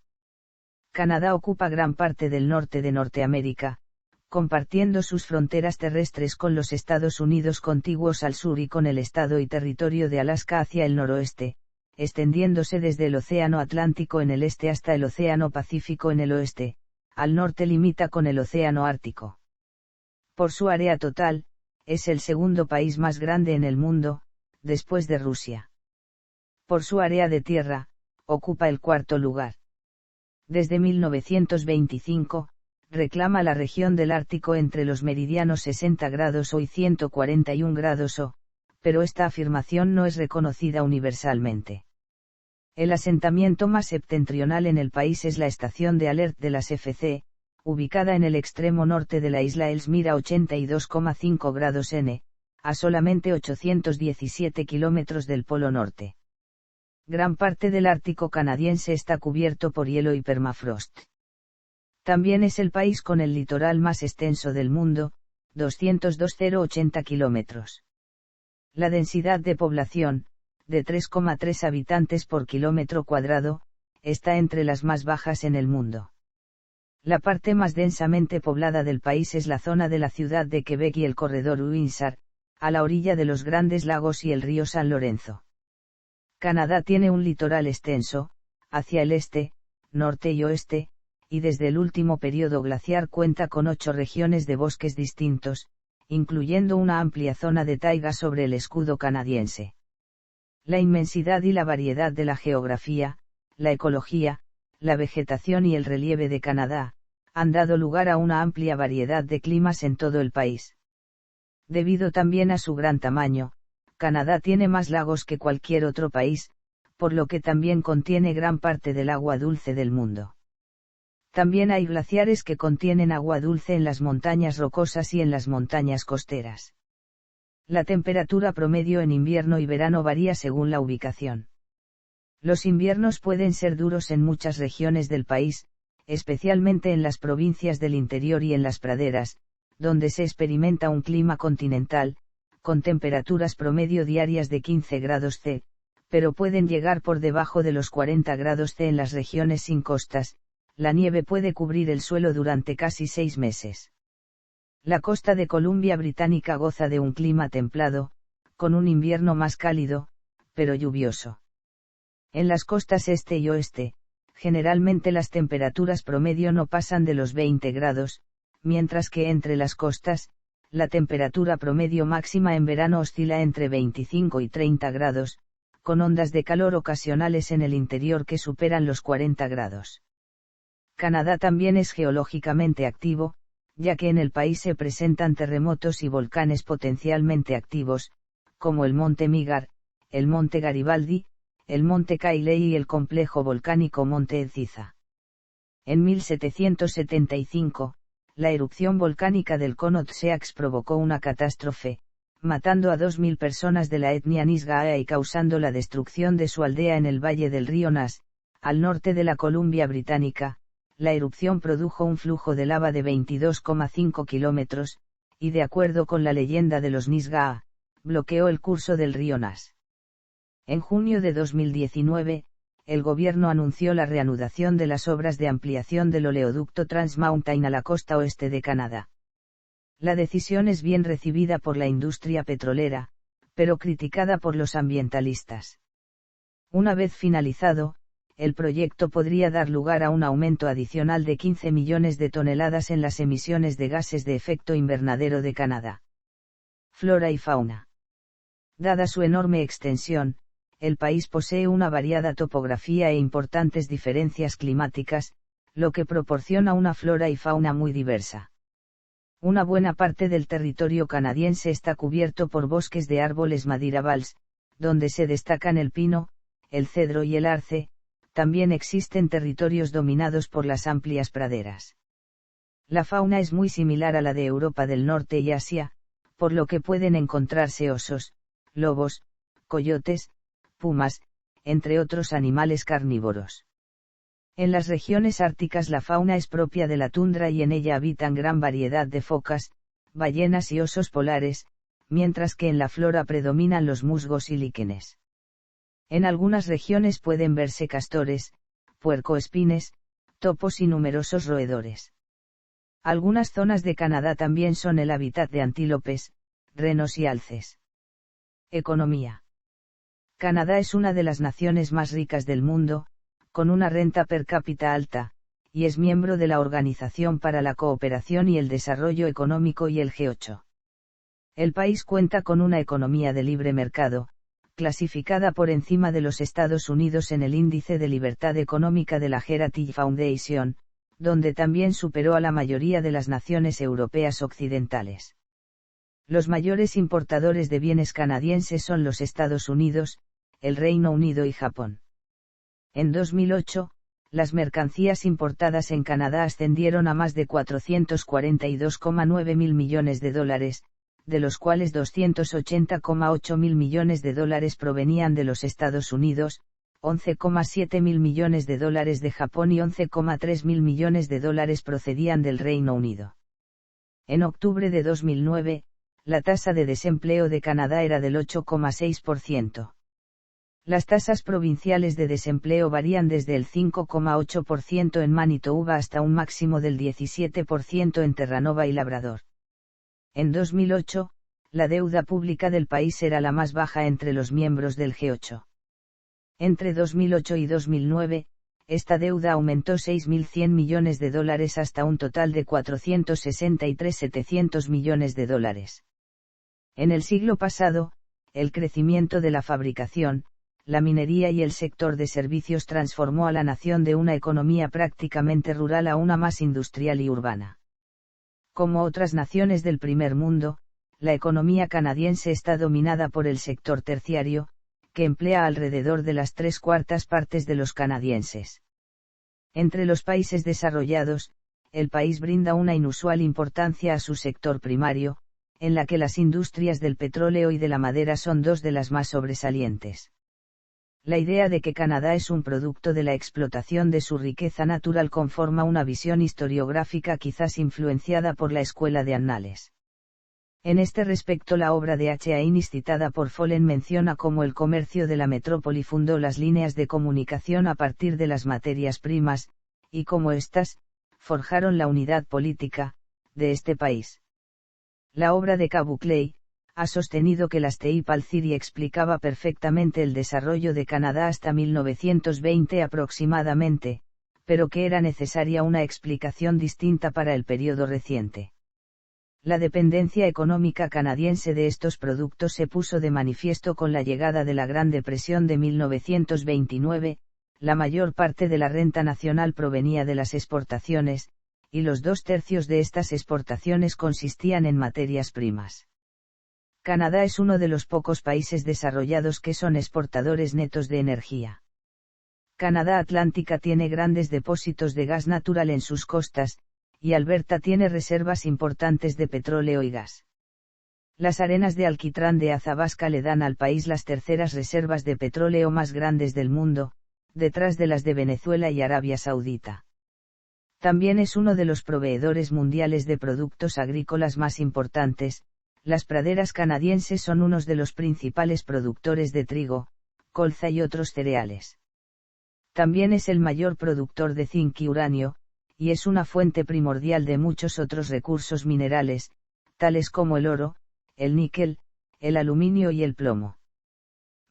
Canadá ocupa gran parte del norte de Norteamérica, compartiendo sus fronteras terrestres con los Estados Unidos contiguos al sur y con el estado y territorio de Alaska hacia el noroeste, extendiéndose desde el Océano Atlántico en el este hasta el Océano Pacífico en el oeste. Al norte limita con el Océano Ártico. Por su área total, es el segundo país más grande en el mundo, después de Rusia. Por su área de tierra, ocupa el 4º lugar. Desde 1925, reclama la región del Ártico entre los meridianos 60 grados O y 141 grados O, pero esta afirmación no es reconocida universalmente. El asentamiento más septentrional en el país es la estación de Alert de las FC, ubicada en el extremo norte de la isla Ellesmere a 82,5 grados N, a solamente 817 kilómetros del Polo Norte. Gran parte del Ártico canadiense está cubierto por hielo y permafrost. También es el país con el litoral más extenso del mundo, 202,080 kilómetros. La densidad de población, de 3,3 habitantes por kilómetro cuadrado, está entre las más bajas en el mundo. La parte más densamente poblada del país es la zona de la ciudad de Quebec y el corredor Windsor, a la orilla de los Grandes Lagos y el río San Lorenzo. Canadá tiene un litoral extenso, hacia el este, norte y oeste, y desde el último período glaciar cuenta con 8 regiones de bosques distintos, incluyendo una amplia zona de taiga sobre el escudo canadiense. La inmensidad y la variedad de la geografía, la ecología, la vegetación y el relieve de Canadá, han dado lugar a una amplia variedad de climas en todo el país. Debido también a su gran tamaño, Canadá tiene más lagos que cualquier otro país, por lo que también contiene gran parte del agua dulce del mundo. También hay glaciares que contienen agua dulce en las montañas rocosas y en las montañas costeras. La temperatura promedio en invierno y verano varía según la ubicación. Los inviernos pueden ser duros en muchas regiones del país, especialmente en las provincias del interior y en las praderas, donde se experimenta un clima continental, con temperaturas promedio diarias de 15 grados C, pero pueden llegar por debajo de los 40 grados C en las regiones sin costas. La nieve puede cubrir el suelo durante casi 6 meses. La costa de Columbia Británica goza de un clima templado, con un invierno más cálido, pero lluvioso. En las costas este y oeste, generalmente las temperaturas promedio no pasan de los 20 grados, mientras que entre las costas, la temperatura promedio máxima en verano oscila entre 25 y 30 grados, con ondas de calor ocasionales en el interior que superan los 40 grados. Canadá también es geológicamente activo, ya que en el país se presentan terremotos y volcanes potencialmente activos, como el Monte Migar, el Monte Garibaldi, el Monte Cailey y el complejo volcánico Monte Enciza. En 1775, la erupción volcánica del Cono Tseax provocó una catástrofe, matando a 2.000 personas de la etnia Nisga'a y causando la destrucción de su aldea en el valle del río Nass, al norte de la Columbia Británica. La erupción produjo un flujo de lava de 22,5 kilómetros, y de acuerdo con la leyenda de los Nisga'a, bloqueó el curso del río Nass. En junio de 2019, el gobierno anunció la reanudación de las obras de ampliación del oleoducto Trans Mountain a la costa oeste de Canadá. La decisión es bien recibida por la industria petrolera, pero criticada por los ambientalistas. Una vez finalizado, el proyecto podría dar lugar a un aumento adicional de 15 millones de toneladas en las emisiones de gases de efecto invernadero de Canadá. Flora y fauna. Dada su enorme extensión, el país posee una variada topografía e importantes diferencias climáticas, lo que proporciona una flora y fauna muy diversa. Una buena parte del territorio canadiense está cubierto por bosques de árboles madirabals, donde se destacan el pino, el cedro y el arce. También existen territorios dominados por las amplias praderas. La fauna es muy similar a la de Europa del Norte y Asia, por lo que pueden encontrarse osos, lobos, coyotes, pumas, entre otros animales carnívoros. En las regiones árticas la fauna es propia de la tundra y en ella habitan gran variedad de focas, ballenas y osos polares, mientras que en la flora predominan los musgos y líquenes. En algunas regiones pueden verse castores, puercoespines, topos y numerosos roedores. Algunas zonas de Canadá también son el hábitat de antílopes, renos y alces. Economía. Canadá es una de las naciones más ricas del mundo, con una renta per cápita alta, y es miembro de la Organización para la Cooperación y el Desarrollo Económico y el G8. El país cuenta con una economía de libre mercado, clasificada por encima de los Estados Unidos en el Índice de Libertad Económica de la Heritage Foundation, donde también superó a la mayoría de las naciones europeas occidentales. Los mayores importadores de bienes canadienses son los Estados Unidos, el Reino Unido y Japón. En 2008, las mercancías importadas en Canadá ascendieron a más de 442,9 mil millones de dólares, de los cuales 280,8 mil millones de dólares provenían de los Estados Unidos, 11,7 mil millones de dólares de Japón y 11,3 mil millones de dólares procedían del Reino Unido. En octubre de 2009, la tasa de desempleo de Canadá era del 8,6%. Las tasas provinciales de desempleo varían desde el 5,8% en Manitoba hasta un máximo del 17% en Terranova y Labrador. En 2008, la deuda pública del país era la más baja entre los miembros del G8. Entre 2008 y 2009, esta deuda aumentó 6.100 millones de dólares hasta un total de 463.700 millones de dólares. En el siglo pasado, el crecimiento de la fabricación, la minería y el sector de servicios transformó a la nación de una economía prácticamente rural a una más industrial y urbana. Como otras naciones del primer mundo, La economía canadiense está dominada por el sector terciario, que emplea alrededor de las 3/4 partes de los canadienses. Entre los países desarrollados, el país brinda una inusual importancia a su sector primario, en la que las industrias del petróleo y de la madera son dos de las más sobresalientes. La idea de que Canadá es un producto de la explotación de su riqueza natural conforma una visión historiográfica quizás influenciada por la Escuela de Annales. En este respecto, la obra de H. Innis citada por Follen menciona cómo el comercio de la metrópoli fundó las líneas de comunicación a partir de las materias primas, y cómo éstas forjaron la unidad política de este país. La obra de K. Buckley ha sostenido que la State Theory explicaba perfectamente el desarrollo de Canadá hasta 1920 aproximadamente, pero que era necesaria una explicación distinta para el periodo reciente. La dependencia económica canadiense de estos productos se puso de manifiesto con la llegada de la Gran Depresión de 1929, la mayor parte de la renta nacional provenía de las exportaciones, y los 2/3 de estas exportaciones consistían en materias primas. Canadá es uno de los pocos países desarrollados que son exportadores netos de energía. Canadá Atlántica tiene grandes depósitos de gas natural en sus costas, y Alberta tiene reservas importantes de petróleo y gas. Las arenas de alquitrán de Athabasca le dan al país las terceras reservas de petróleo más grandes del mundo, detrás de las de Venezuela y Arabia Saudita. También es uno de los proveedores mundiales de productos agrícolas más importantes. Las praderas canadienses son unos de los principales productores de trigo, colza y otros cereales. También es el mayor productor de zinc y uranio, y es una fuente primordial de muchos otros recursos minerales, tales como el oro, el níquel, el aluminio y el plomo.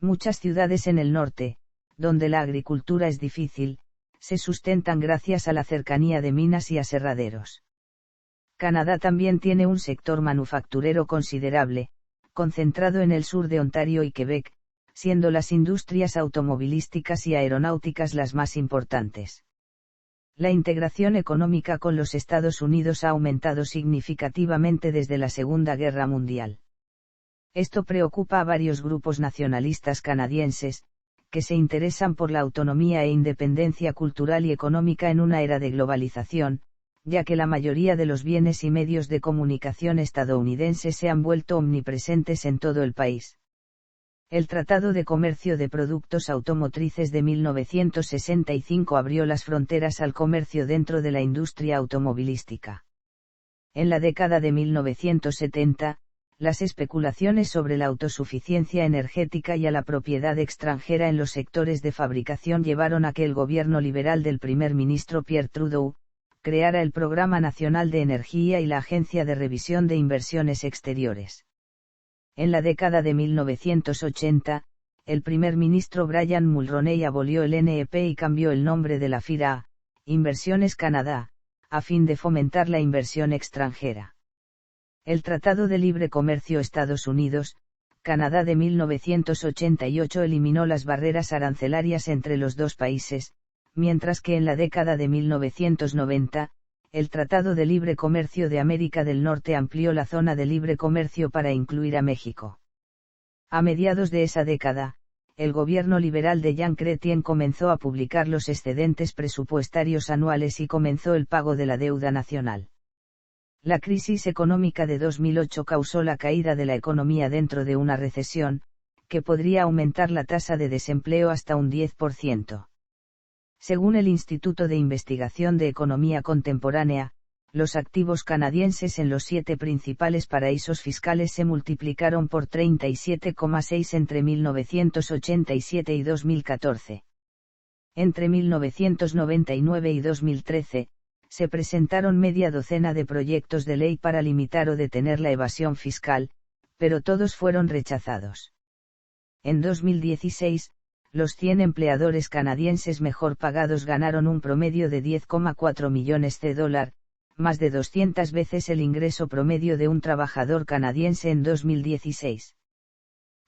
Muchas ciudades en el norte, donde la agricultura es difícil, se sustentan gracias a la cercanía de minas y aserraderos. Canadá también tiene un sector manufacturero considerable, concentrado en el sur de Ontario y Quebec, siendo las industrias automovilísticas y aeronáuticas las más importantes. La integración económica con los Estados Unidos ha aumentado significativamente desde la Segunda Guerra Mundial. Esto preocupa a varios grupos nacionalistas canadienses, que se interesan por la autonomía e independencia cultural y económica en una era de globalización, ya que la mayoría de los bienes y medios de comunicación estadounidenses se han vuelto omnipresentes en todo el país. El Tratado de Comercio de Productos Automotrices de 1965 abrió las fronteras al comercio dentro de la industria automovilística. En la década de 1970, las especulaciones sobre la autosuficiencia energética y a la propiedad extranjera en los sectores de fabricación llevaron a que el gobierno liberal del primer ministro Pierre Trudeau creara el Programa Nacional de Energía y la Agencia de Revisión de Inversiones Exteriores. En la década de 1980, el primer ministro Brian Mulroney abolió el NEP y cambió el nombre de la FIRA a Inversiones Canadá, a fin de fomentar la inversión extranjera. El Tratado de Libre Comercio Estados Unidos-Canadá de 1988 eliminó las barreras arancelarias entre los dos países, mientras que en la década de 1990, el Tratado de Libre Comercio de América del Norte amplió la zona de libre comercio para incluir a México. A mediados de esa década, el gobierno liberal de Jean Chrétien comenzó a publicar los excedentes presupuestarios anuales y comenzó el pago de la deuda nacional. La crisis económica de 2008 causó la caída de la economía dentro de una recesión, que podría aumentar la tasa de desempleo hasta un 10%. Según el Instituto de Investigación de Economía Contemporánea, los activos canadienses en los 7 principales paraísos fiscales se multiplicaron por 37,6 entre 1987 y 2014. Entre 1999 y 2013, se presentaron media docena de proyectos de ley para limitar o detener la evasión fiscal, pero todos fueron rechazados. En 2016, los 100 empleadores canadienses mejor pagados ganaron un promedio de 10,4 millones de dólares, más de 200 veces el ingreso promedio de un trabajador canadiense en 2016.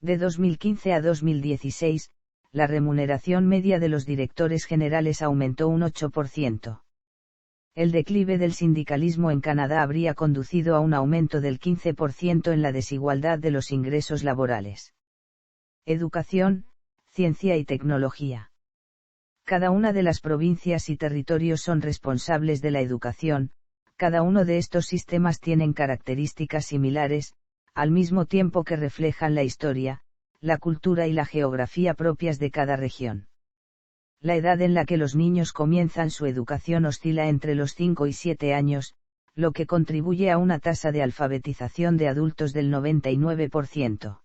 De 2015 a 2016, la remuneración media de los directores generales aumentó un 8%. El declive del sindicalismo en Canadá habría conducido a un aumento del 15% en la desigualdad de los ingresos laborales. Educación, ciencia y tecnología. Cada una de las provincias y territorios son responsables de la educación, cada uno de estos sistemas tienen características similares, al mismo tiempo que reflejan la historia, la cultura y la geografía propias de cada región. La edad en la que los niños comienzan su educación oscila entre los 5 y 7 años, lo que contribuye a una tasa de alfabetización de adultos del 99%.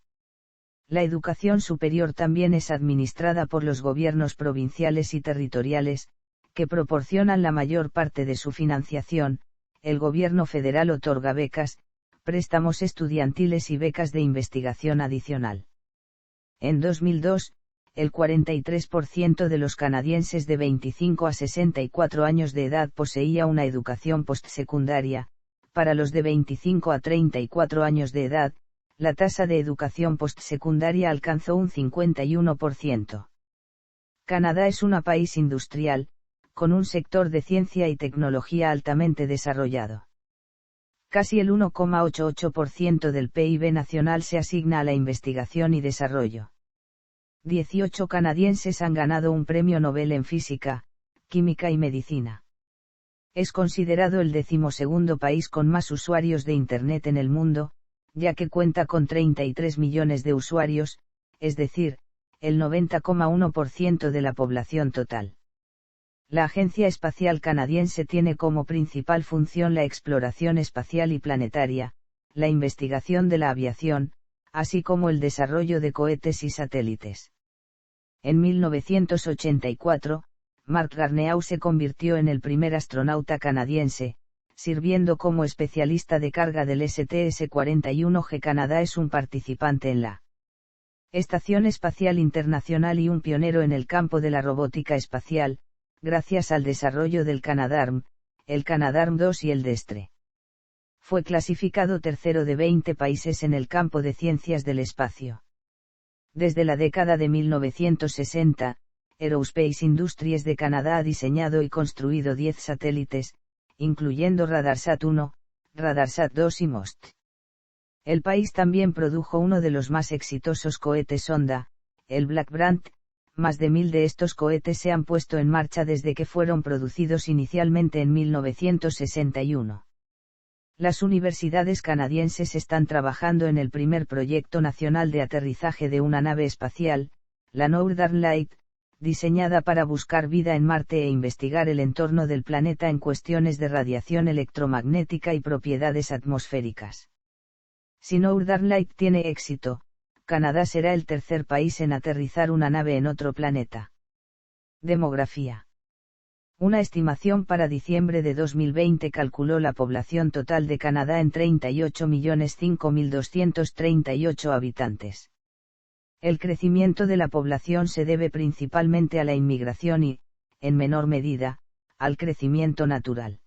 La educación superior también es administrada por los gobiernos provinciales y territoriales, que proporcionan la mayor parte de su financiación. El gobierno federal otorga becas, préstamos estudiantiles y becas de investigación adicional. En 2002, el 43% de los canadienses de 25 a 64 años de edad poseía una educación postsecundaria. Para los de 25 a 34 años de edad, la tasa de educación postsecundaria alcanzó un 51%. Canadá es un país industrial, con un sector de ciencia y tecnología altamente desarrollado. Casi el 1,88% del PIB nacional se asigna a la investigación y desarrollo. 18 canadienses han ganado un premio Nobel en física, química y medicina. Es considerado el 12º país con más usuarios de Internet en el mundo, ya que cuenta con 33 millones de usuarios, es decir, el 90,1% de la población total. La Agencia Espacial Canadiense tiene como principal función la exploración espacial y planetaria, la investigación de la aviación, así como el desarrollo de cohetes y satélites. En 1984, Mark Garneau se convirtió en el primer astronauta canadiense, sirviendo como especialista de carga del STS-41G. Canadá es un participante en la Estación Espacial Internacional y un pionero en el campo de la robótica espacial, gracias al desarrollo del Canadarm, el Canadarm2 y el DESTRE. Fue clasificado tercero de 20 países en el campo de ciencias del espacio. Desde la década de 1960, Aerospace Industries de Canadá ha diseñado y construido 10 satélites, incluyendo RadarSat-1, RadarSat-2 y MOST. El país también produjo uno de los más exitosos cohetes sonda, el Black Brant. Más de 1000 de estos cohetes se han puesto en marcha desde que fueron producidos inicialmente en 1961. Las universidades canadienses están trabajando en el primer proyecto nacional de aterrizaje de una nave espacial, la Northern Light, diseñada para buscar vida en Marte e investigar el entorno del planeta en cuestiones de radiación electromagnética y propiedades atmosféricas. Si Northern Light tiene éxito, Canadá será el tercer país en aterrizar una nave en otro planeta. Demografía. Una estimación para diciembre de 2020 calculó la población total de Canadá en 38.005.238 habitantes. El crecimiento de la población se debe principalmente a la inmigración y, en menor medida, al crecimiento natural.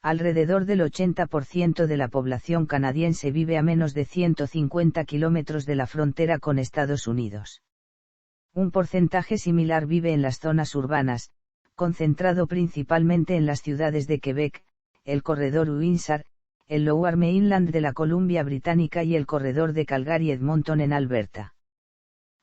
Alrededor del 80% de la población canadiense vive a menos de 150 kilómetros de la frontera con Estados Unidos. Un porcentaje similar vive en las zonas urbanas, concentrado principalmente en las ciudades de Quebec, el corredor Windsor, el Lower Mainland de la Columbia Británica y el corredor de Calgary-Edmonton en Alberta.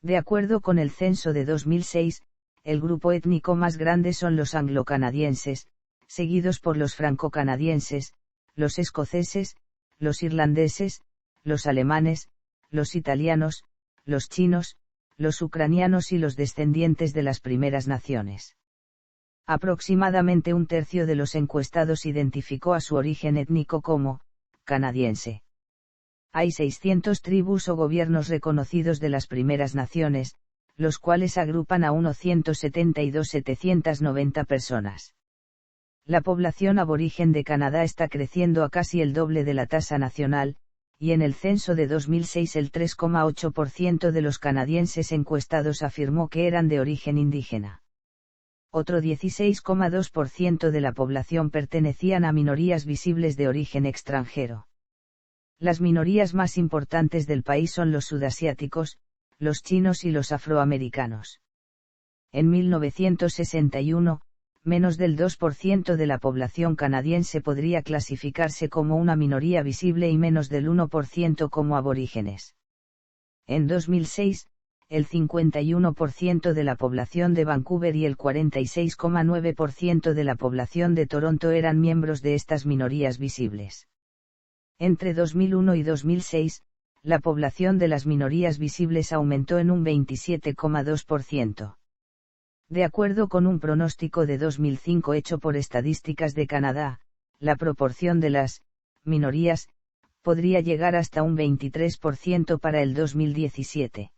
De acuerdo con el censo de 2006, el grupo étnico más grande son los anglo-canadienses, seguidos por los franco-canadienses, los escoceses, los irlandeses, los alemanes, los italianos, los chinos, los ucranianos y los descendientes de las primeras naciones. Aproximadamente un tercio de los encuestados identificó a su origen étnico como canadiense. Hay 600 tribus o gobiernos reconocidos de las primeras naciones, los cuales agrupan a unos 172.790 personas. La población aborigen de Canadá está creciendo a casi el doble de la tasa nacional, y en el censo de 2006 el 3,8% de los canadienses encuestados afirmó que eran de origen indígena. Otro 16,2% de la población pertenecían a minorías visibles de origen extranjero. Las minorías más importantes del país son los sudasiáticos, los chinos y los afroamericanos. En 1961, menos del 2% de la población canadiense podría clasificarse como una minoría visible y menos del 1% como aborígenes. En 2006, el 51% de la población de Vancouver y el 46,9% de la población de Toronto eran miembros de estas minorías visibles. Entre 2001 y 2006, la población de las minorías visibles aumentó en un 27,2%. De acuerdo con un pronóstico de 2005 hecho por Estadísticas de Canadá, la proporción de las minorías podría llegar hasta un 23% para el 2017.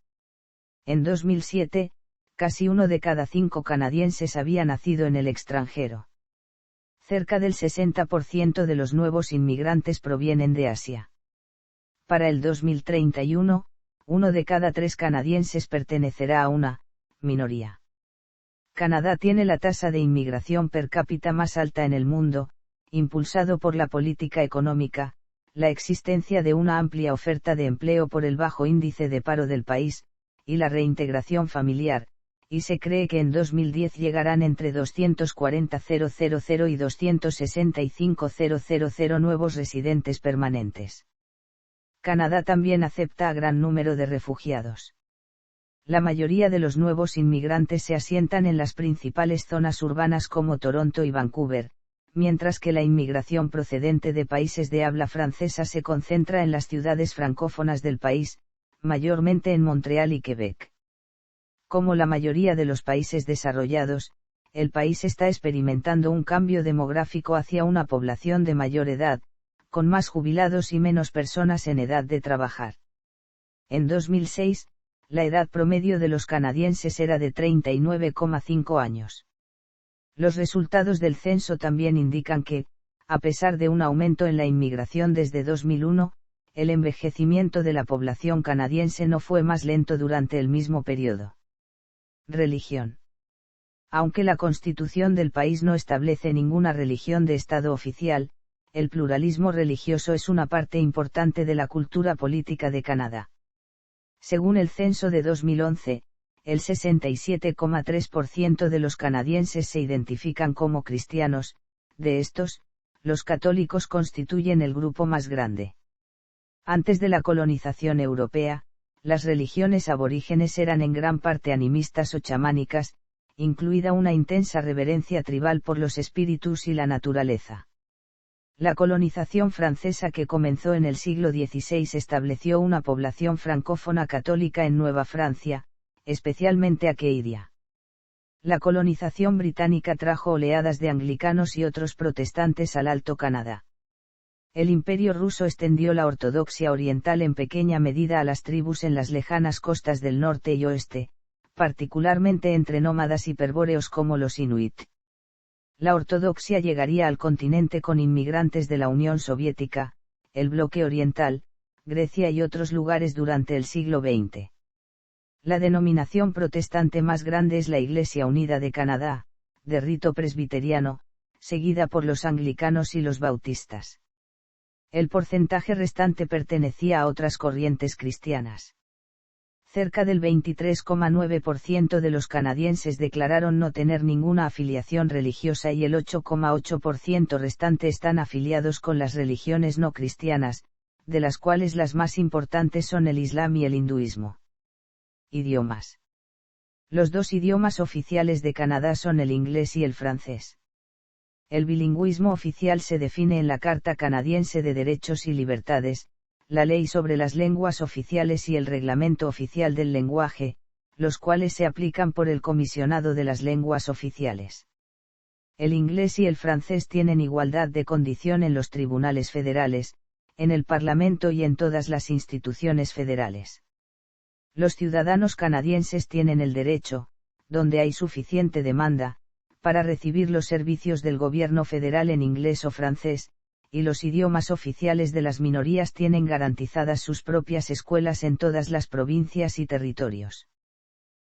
En 2007, casi 1 de cada 5 canadienses había nacido en el extranjero. Cerca del 60% de los nuevos inmigrantes provienen de Asia. Para el 2031, 1 de cada 3 canadienses pertenecerá a una minoría. Canadá tiene la tasa de inmigración per cápita más alta en el mundo, impulsado por la política económica, la existencia de una amplia oferta de empleo por el bajo índice de paro del país, y la reintegración familiar, y se cree que en 2010 llegarán entre 240.000 y 265.000 nuevos residentes permanentes. Canadá también acepta a gran número de refugiados. La mayoría de los nuevos inmigrantes se asientan en las principales zonas urbanas como Toronto y Vancouver, mientras que la inmigración procedente de países de habla francesa se concentra en las ciudades francófonas del país, mayormente en Montreal y Quebec. Como la mayoría de los países desarrollados, el país está experimentando un cambio demográfico hacia una población de mayor edad, con más jubilados y menos personas en edad de trabajar. En 2006, la edad promedio de los canadienses era de 39,5 años. Los resultados del censo también indican que, a pesar de un aumento en la inmigración desde 2001, el envejecimiento de la población canadiense no fue más lento durante el mismo periodo. Religión. Aunque la Constitución del país no establece ninguna religión de Estado oficial, el pluralismo religioso es una parte importante de la cultura política de Canadá. Según el censo de 2011, el 67,3% de los canadienses se identifican como cristianos, de estos, los católicos constituyen el grupo más grande. Antes de la colonización europea, las religiones aborígenes eran en gran parte animistas o chamánicas, incluida una intensa reverencia tribal por los espíritus y la naturaleza. La colonización francesa que comenzó en el siglo XVI estableció una población francófona católica en Nueva Francia, especialmente Acadia. La colonización británica trajo oleadas de anglicanos y otros protestantes al Alto Canadá. El Imperio ruso extendió la ortodoxia oriental en pequeña medida a las tribus en las lejanas costas del norte y oeste, particularmente entre nómadas hiperbóreos como los inuit. La ortodoxia llegaría al continente con inmigrantes de la Unión Soviética, el bloque oriental, Grecia y otros lugares durante el siglo XX. La denominación protestante más grande es la Iglesia Unida de Canadá, de rito presbiteriano, seguida por los anglicanos y los bautistas. El porcentaje restante pertenecía a otras corrientes cristianas. Cerca del 23,9% de los canadienses declararon no tener ninguna afiliación religiosa y el 8,8% restante están afiliados con las religiones no cristianas, de las cuales las más importantes son el Islam y el hinduismo. Idiomas. Los dos idiomas oficiales de Canadá son el inglés y el francés. El bilingüismo oficial se define en la Carta Canadiense de Derechos y Libertades, la Ley sobre las Lenguas Oficiales y el Reglamento Oficial del Lenguaje, los cuales se aplican por el Comisionado de las Lenguas Oficiales. El inglés y el francés tienen igualdad de condición en los tribunales federales, en el Parlamento y en todas las instituciones federales. Los ciudadanos canadienses tienen el derecho, donde hay suficiente demanda, para recibir los servicios del gobierno federal en inglés o francés, y los idiomas oficiales de las minorías tienen garantizadas sus propias escuelas en todas las provincias y territorios.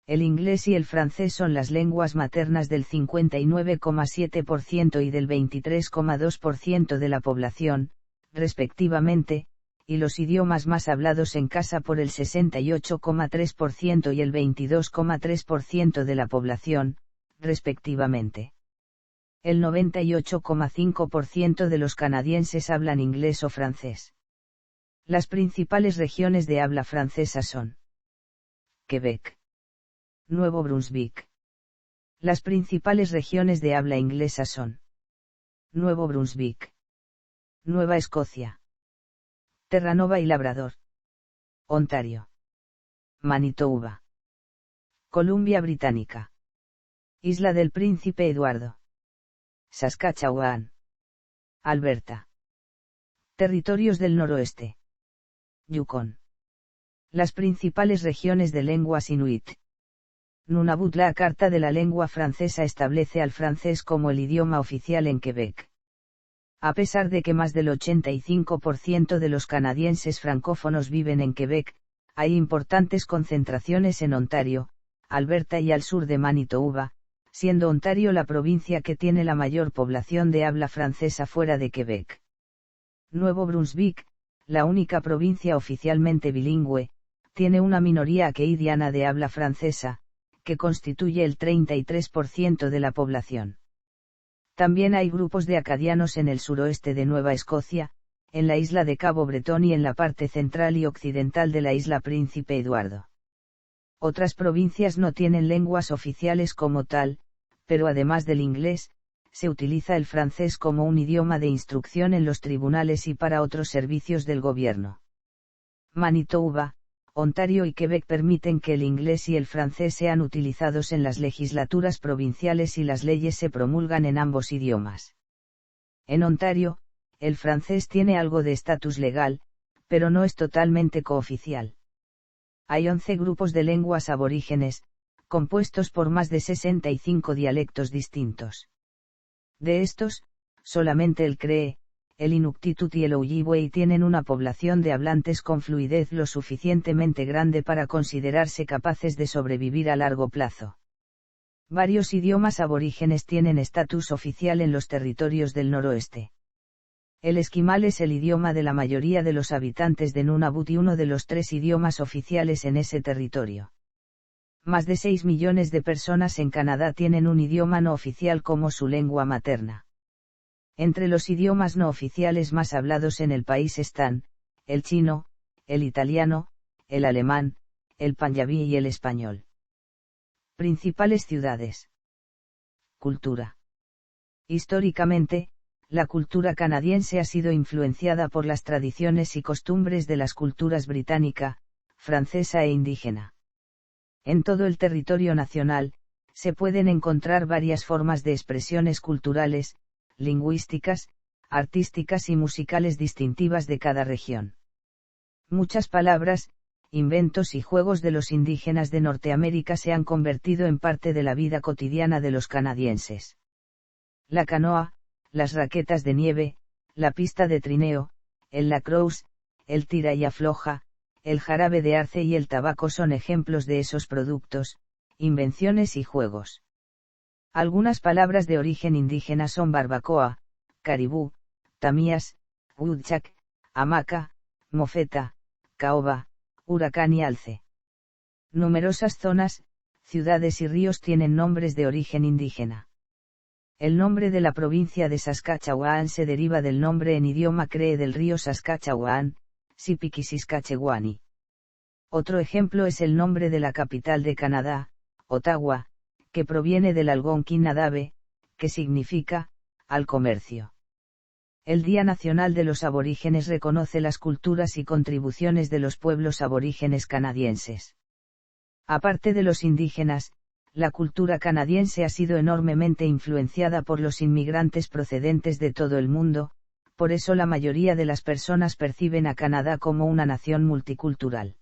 El inglés y el francés son las lenguas maternas del 59,7% y del 23,2% de la población, respectivamente, y los idiomas más hablados en casa por el 68,3% y el 22,3% de la población, respectivamente. El 98,5% de los canadienses hablan inglés o francés. Las principales regiones de habla francesa son: Quebec, Nuevo Brunswick. Las principales regiones de habla inglesa son: Nuevo Brunswick, Nueva Escocia, Terranova y Labrador, Ontario, Manitoba, Columbia Británica, Isla del Príncipe Eduardo, Saskatchewan, Alberta. Territorios del noroeste: Yukon. Las principales regiones de lenguas inuit. Nunavut. La Carta de la Lengua Francesa establece al francés como el idioma oficial en Quebec. A pesar de que más del 85% de los canadienses francófonos viven en Quebec, hay importantes concentraciones en Ontario, Alberta y al sur de Manitoba, siendo Ontario la provincia que tiene la mayor población de habla francesa fuera de Quebec. Nuevo Brunswick, la única provincia oficialmente bilingüe, tiene una minoría acadiana de habla francesa, que constituye el 33% de la población. También hay grupos de acadianos en el suroeste de Nueva Escocia, en la isla de Cabo Bretón y en la parte central y occidental de la isla Príncipe Eduardo. Otras provincias no tienen lenguas oficiales como tal, pero además del inglés, se utiliza el francés como un idioma de instrucción en los tribunales y para otros servicios del gobierno. Manitoba, Ontario y Quebec permiten que el inglés y el francés sean utilizados en las legislaturas provinciales y las leyes se promulgan en ambos idiomas. En Ontario, el francés tiene algo de estatus legal, pero no es totalmente cooficial. Hay 11 grupos de lenguas aborígenes, compuestos por más de 65 dialectos distintos. De estos, solamente el Cree, el Inuktitut y el Ojibwe tienen una población de hablantes con fluidez lo suficientemente grande para considerarse capaces de sobrevivir a largo plazo. Varios idiomas aborígenes tienen estatus oficial en los territorios del noroeste. El esquimal es el idioma de la mayoría de los habitantes de Nunavut y uno de los 3 idiomas oficiales en ese territorio. Más de 6 millones de personas en Canadá tienen un idioma no oficial como su lengua materna. Entre los idiomas no oficiales más hablados en el país están, el chino, el italiano, el alemán, el panyabí y el español. Principales ciudades. Cultura. Históricamente, la cultura canadiense ha sido influenciada por las tradiciones y costumbres de las culturas británica, francesa e indígena. En todo el territorio nacional, se pueden encontrar varias formas de expresiones culturales, lingüísticas, artísticas y musicales distintivas de cada región. Muchas palabras, inventos y juegos de los indígenas de Norteamérica se han convertido en parte de la vida cotidiana de los canadienses. La canoa, las raquetas de nieve, la pista de trineo, el lacrosse, el tira y afloja, el jarabe de arce y el tabaco son ejemplos de esos productos, invenciones y juegos. Algunas palabras de origen indígena son barbacoa, caribú, tamías, woodchuck, hamaca, mofeta, caoba, huracán y alce. Numerosas zonas, ciudades y ríos tienen nombres de origen indígena. El nombre de la provincia de Saskatchewan se deriva del nombre en idioma cree del río Saskatchewan, Sipikisiskatchewani. Otro ejemplo es el nombre de la capital de Canadá, Ottawa, que proviene del algonquín nadabe, que significa, al comercio. El Día Nacional de los Aborígenes reconoce las culturas y contribuciones de los pueblos aborígenes canadienses. Aparte de los indígenas, la cultura canadiense ha sido enormemente influenciada por los inmigrantes procedentes de todo el mundo, por eso la mayoría de las personas perciben a Canadá como una nación multicultural.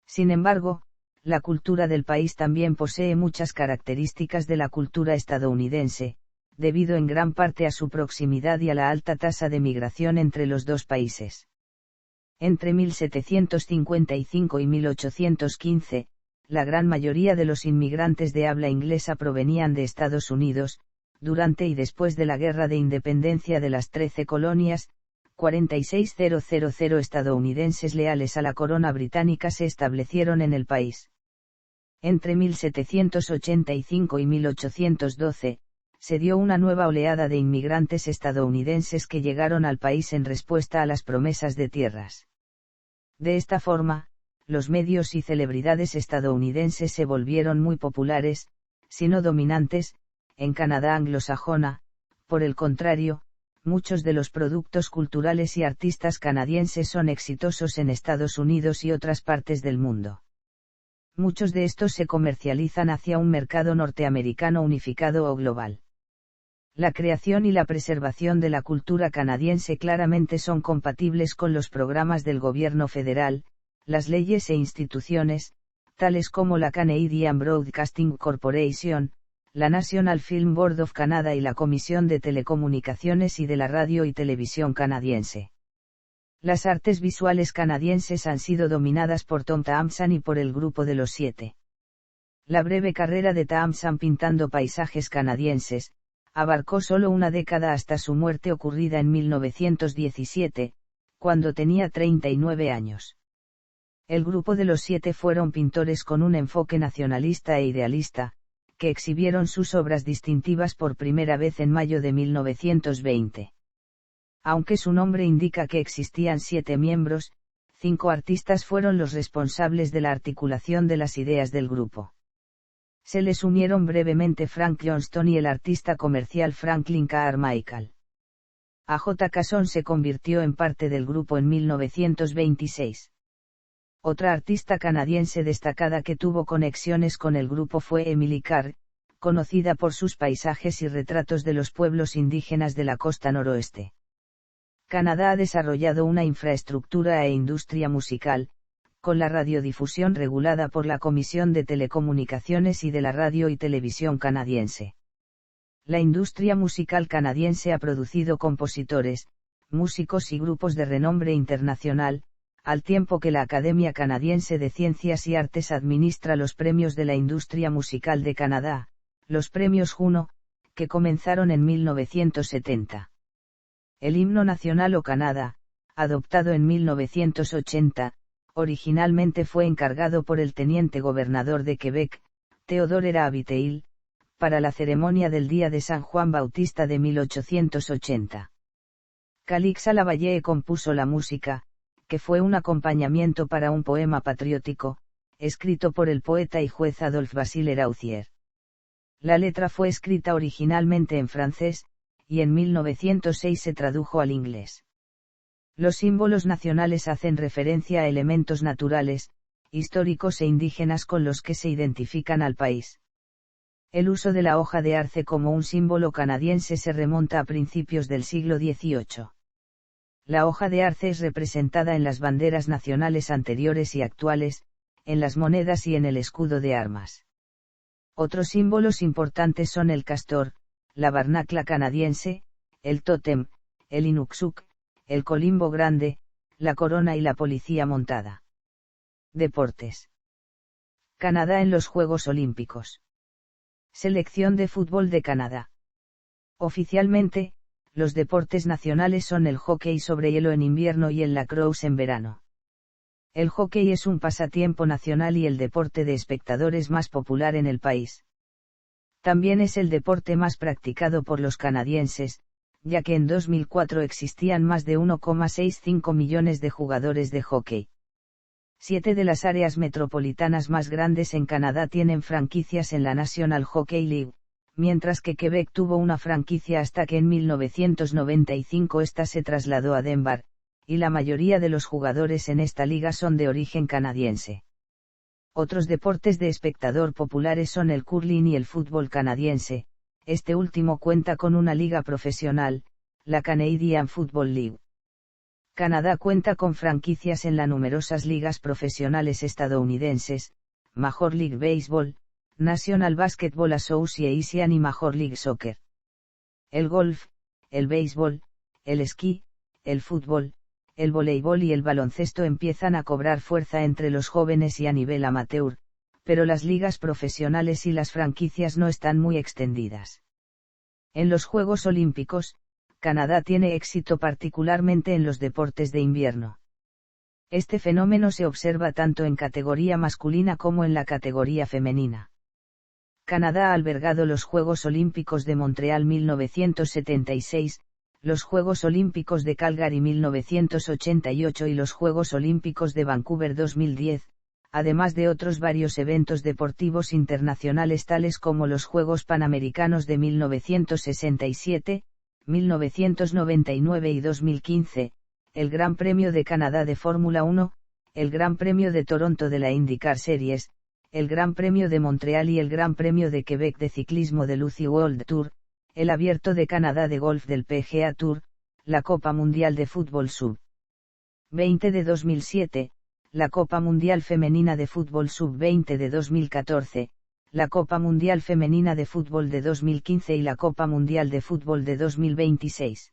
Sin embargo, la cultura del país también posee muchas características de la cultura estadounidense, debido en gran parte a su proximidad y a la alta tasa de migración entre los dos países. Entre 1755 y 1815, la gran mayoría de los inmigrantes de habla inglesa provenían de Estados Unidos. Durante y después de la Guerra de Independencia de las 13 colonias, 46.000 estadounidenses leales a la corona británica se establecieron en el país. Entre 1785 y 1812, se dio una nueva oleada de inmigrantes estadounidenses que llegaron al país en respuesta a las promesas de tierras. De esta forma, los medios y celebridades estadounidenses se volvieron muy populares, si no dominantes, en Canadá anglosajona. Por el contrario, muchos de los productos culturales y artistas canadienses son exitosos en Estados Unidos y otras partes del mundo. Muchos de estos se comercializan hacia un mercado norteamericano unificado o global. La creación y la preservación de la cultura canadiense claramente son compatibles con los programas del gobierno federal, las leyes e instituciones, tales como la Canadian Broadcasting Corporation, la National Film Board of Canada y la Comisión de Telecomunicaciones y de la Radio y Televisión canadiense. Las artes visuales canadienses han sido dominadas por Tom Thompson y por el Grupo de los Siete. La breve carrera de Thompson pintando paisajes canadienses, abarcó solo una década hasta su muerte ocurrida en 1917, cuando tenía 39 años. El Grupo de los Siete fueron pintores con un enfoque nacionalista e idealista, que exhibieron sus obras distintivas por primera vez en mayo de 1920. Aunque su nombre indica que existían 7 miembros, 5 artistas fueron los responsables de la articulación de las ideas del grupo. Se les unieron brevemente Frank Johnston y el artista comercial Franklin Carmichael. A.J. Casson se convirtió en parte del grupo en 1926. Otra artista canadiense destacada que tuvo conexiones con el grupo fue Emily Carr, conocida por sus paisajes y retratos de los pueblos indígenas de la costa noroeste. Canadá ha desarrollado una infraestructura e industria musical, con la radiodifusión regulada por la Comisión de Telecomunicaciones y de la Radio y Televisión canadiense. La industria musical canadiense ha producido compositores, músicos y grupos de renombre internacional, al tiempo que la Academia Canadiense de Ciencias y Artes administra los premios de la industria musical de Canadá, los premios Juno, que comenzaron en 1970. El himno nacional o Canadá, adoptado en 1980, originalmente fue encargado por el teniente gobernador de Quebec, Theodore Abiteil, para la ceremonia del Día de San Juan Bautista de 1880. Calixa Lavalle compuso la música, que fue un acompañamiento para un poema patriótico, escrito por el poeta y juez Adolphe Basile Rauthier. La letra fue escrita originalmente en francés, y en 1906 se tradujo al inglés. Los símbolos nacionales hacen referencia a elementos naturales, históricos e indígenas con los que se identifican al país. El uso de la hoja de arce como un símbolo canadiense se remonta a principios del siglo XVIII. La hoja de arce es representada en las banderas nacionales anteriores y actuales, en las monedas y en el escudo de armas. Otros símbolos importantes son el castor, la barnacla canadiense, el tótem, el inuksuk, el colimbo grande, la corona y la policía montada. Deportes. Canadá en los Juegos Olímpicos. Selección de fútbol de Canadá. Oficialmente, los deportes nacionales son el hockey sobre hielo en invierno y el lacrosse en verano. El hockey es un pasatiempo nacional y el deporte de espectadores más popular en el país. También es el deporte más practicado por los canadienses, ya que en 2004 existían más de 1,65 millones de jugadores de hockey. 7 de las áreas metropolitanas más grandes en Canadá tienen franquicias en la National Hockey League, mientras que Quebec tuvo una franquicia hasta que en 1995 esta se trasladó a Denver, y la mayoría de los jugadores en esta liga son de origen canadiense. Otros deportes de espectador populares son el curling y el fútbol canadiense, este último cuenta con una liga profesional, la Canadian Football League. Canadá cuenta con franquicias en las numerosas ligas profesionales estadounidenses, Major League Baseball, National Basketball Association y Major League Soccer. El golf, el béisbol, el esquí, el fútbol, el voleibol y el baloncesto empiezan a cobrar fuerza entre los jóvenes y a nivel amateur, pero las ligas profesionales y las franquicias no están muy extendidas. En los Juegos Olímpicos, Canadá tiene éxito particularmente en los deportes de invierno. Este fenómeno se observa tanto en categoría masculina como en la categoría femenina. Canadá ha albergado los Juegos Olímpicos de Montreal 1976, los Juegos Olímpicos de Calgary 1988 y los Juegos Olímpicos de Vancouver 2010, además de otros varios eventos deportivos internacionales tales como los Juegos Panamericanos de 1967, 1999 y 2015, el Gran Premio de Canadá de Fórmula 1, el Gran Premio de Toronto de la IndyCar Series, el Gran Premio de Montreal y el Gran Premio de Quebec de ciclismo del UCI World Tour, el Abierto de Canadá de golf del PGA Tour, la Copa Mundial de Fútbol Sub-20 de 2007, la Copa Mundial Femenina de Fútbol Sub-20 de 2014, la Copa Mundial Femenina de Fútbol de 2015 y la Copa Mundial de Fútbol de 2026.